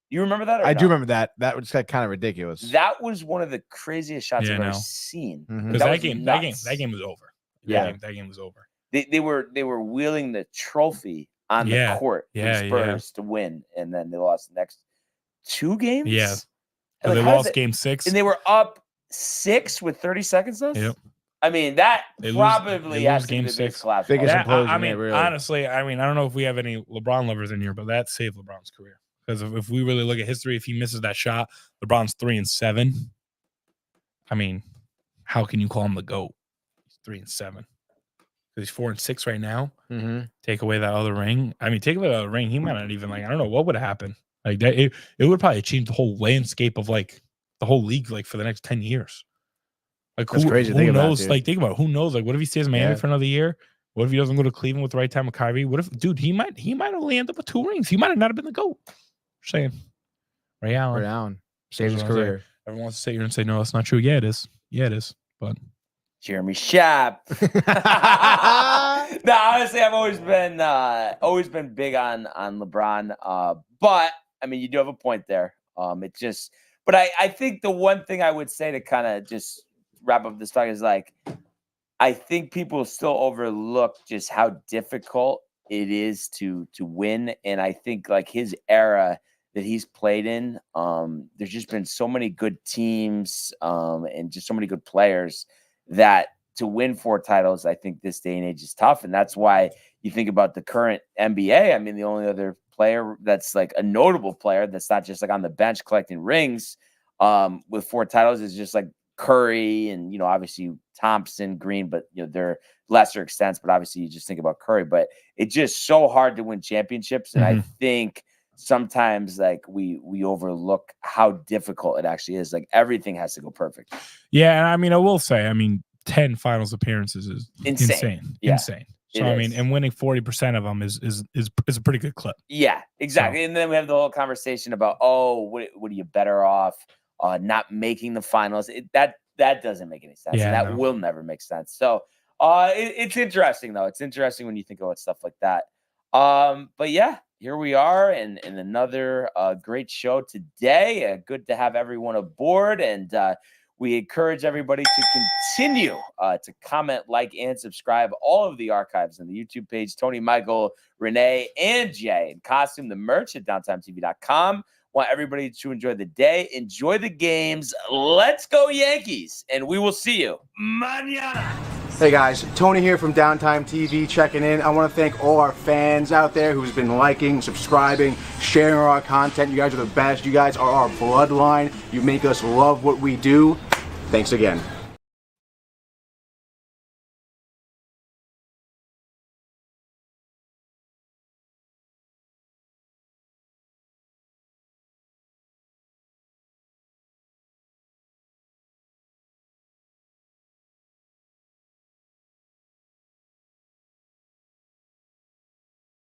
You remember that? I do remember that. That was kind of ridiculous. That was one of the craziest shots I've ever seen. Because that game was over. Yeah, that game was over. They were wheeling the trophy on the court for the Spurs to win, and then they lost the next 2 games. Yeah, and they lost Game 6, and they were up 6 with 30 seconds left. Yep. I mean, that probably has to be Game the 6. Biggest implosion. I mean, honestly, I don't know if we have any LeBron lovers in here, but that saved LeBron's career. Because if we really look at history, if he misses that shot, LeBron's 3-7. I mean, how can you call him the GOAT? He's 3-7. He's 4-6 right now. Mm-hmm. Take away that other ring. I mean, take away that other ring. He might not even I don't know what would happen. Like that, it would probably change the whole landscape of the whole league for the next 10 years. Like That's crazy. Who knows? Think about it. Who knows? What if he stays in Miami for another year? What if he doesn't go to Cleveland with the right time with Kyrie? What if, dude, he might only end up with 2 rings. He might have not been the GOAT. Just saying. Ray Allen. Saved his career. Everyone wants to sit here and say, no, that's not true. Yeah, it is. But Jeremy Schaap. No, honestly, I've always been big on LeBron. But I mean, you do have a point there. But I think the one thing I would say to kind of just wrap up this talk is I think people still overlook just how difficult it is to win. And I think his era that he's played in, there's just been so many good teams and just so many good players that to win 4 titles, I think this day and age is tough. And that's why you think about the current NBA. I mean, the only other player that's a notable player that's not just on the bench collecting rings with 4 titles is just Curry and, obviously Thompson, Green, but, they're lesser extents, but obviously you just think about Curry. But it's just so hard to win championships. And I think sometimes we overlook how difficult it actually is. Everything has to go perfect. Yeah. And I mean, I will say, 10 finals appearances is insane. Yeah, insane. So, and winning 40% of them is a pretty good clip. Yeah, exactly. So, and then we have the whole conversation about, what are you better off not making the finals? That doesn't make any sense. Yeah, and that will never make sense. So it's interesting, though. It's interesting when you think about stuff like that. But yeah, here we are in another great show today. Good to have everyone aboard. And we encourage everybody to continue to comment, and subscribe. All of the archives on the YouTube page, Tony, Michael, Renee, and Jay, and costume the merch at downtimetv.com. Want everybody to enjoy the day, enjoy the games. Let's go Yankees, and we will see you mañana. Hey guys, Tony here from Downtime TV checking in. I want to thank all our fans out there who's been liking, subscribing, sharing our content. You guys are the best. You guys are our bloodline. You make us love what we do. Thanks again.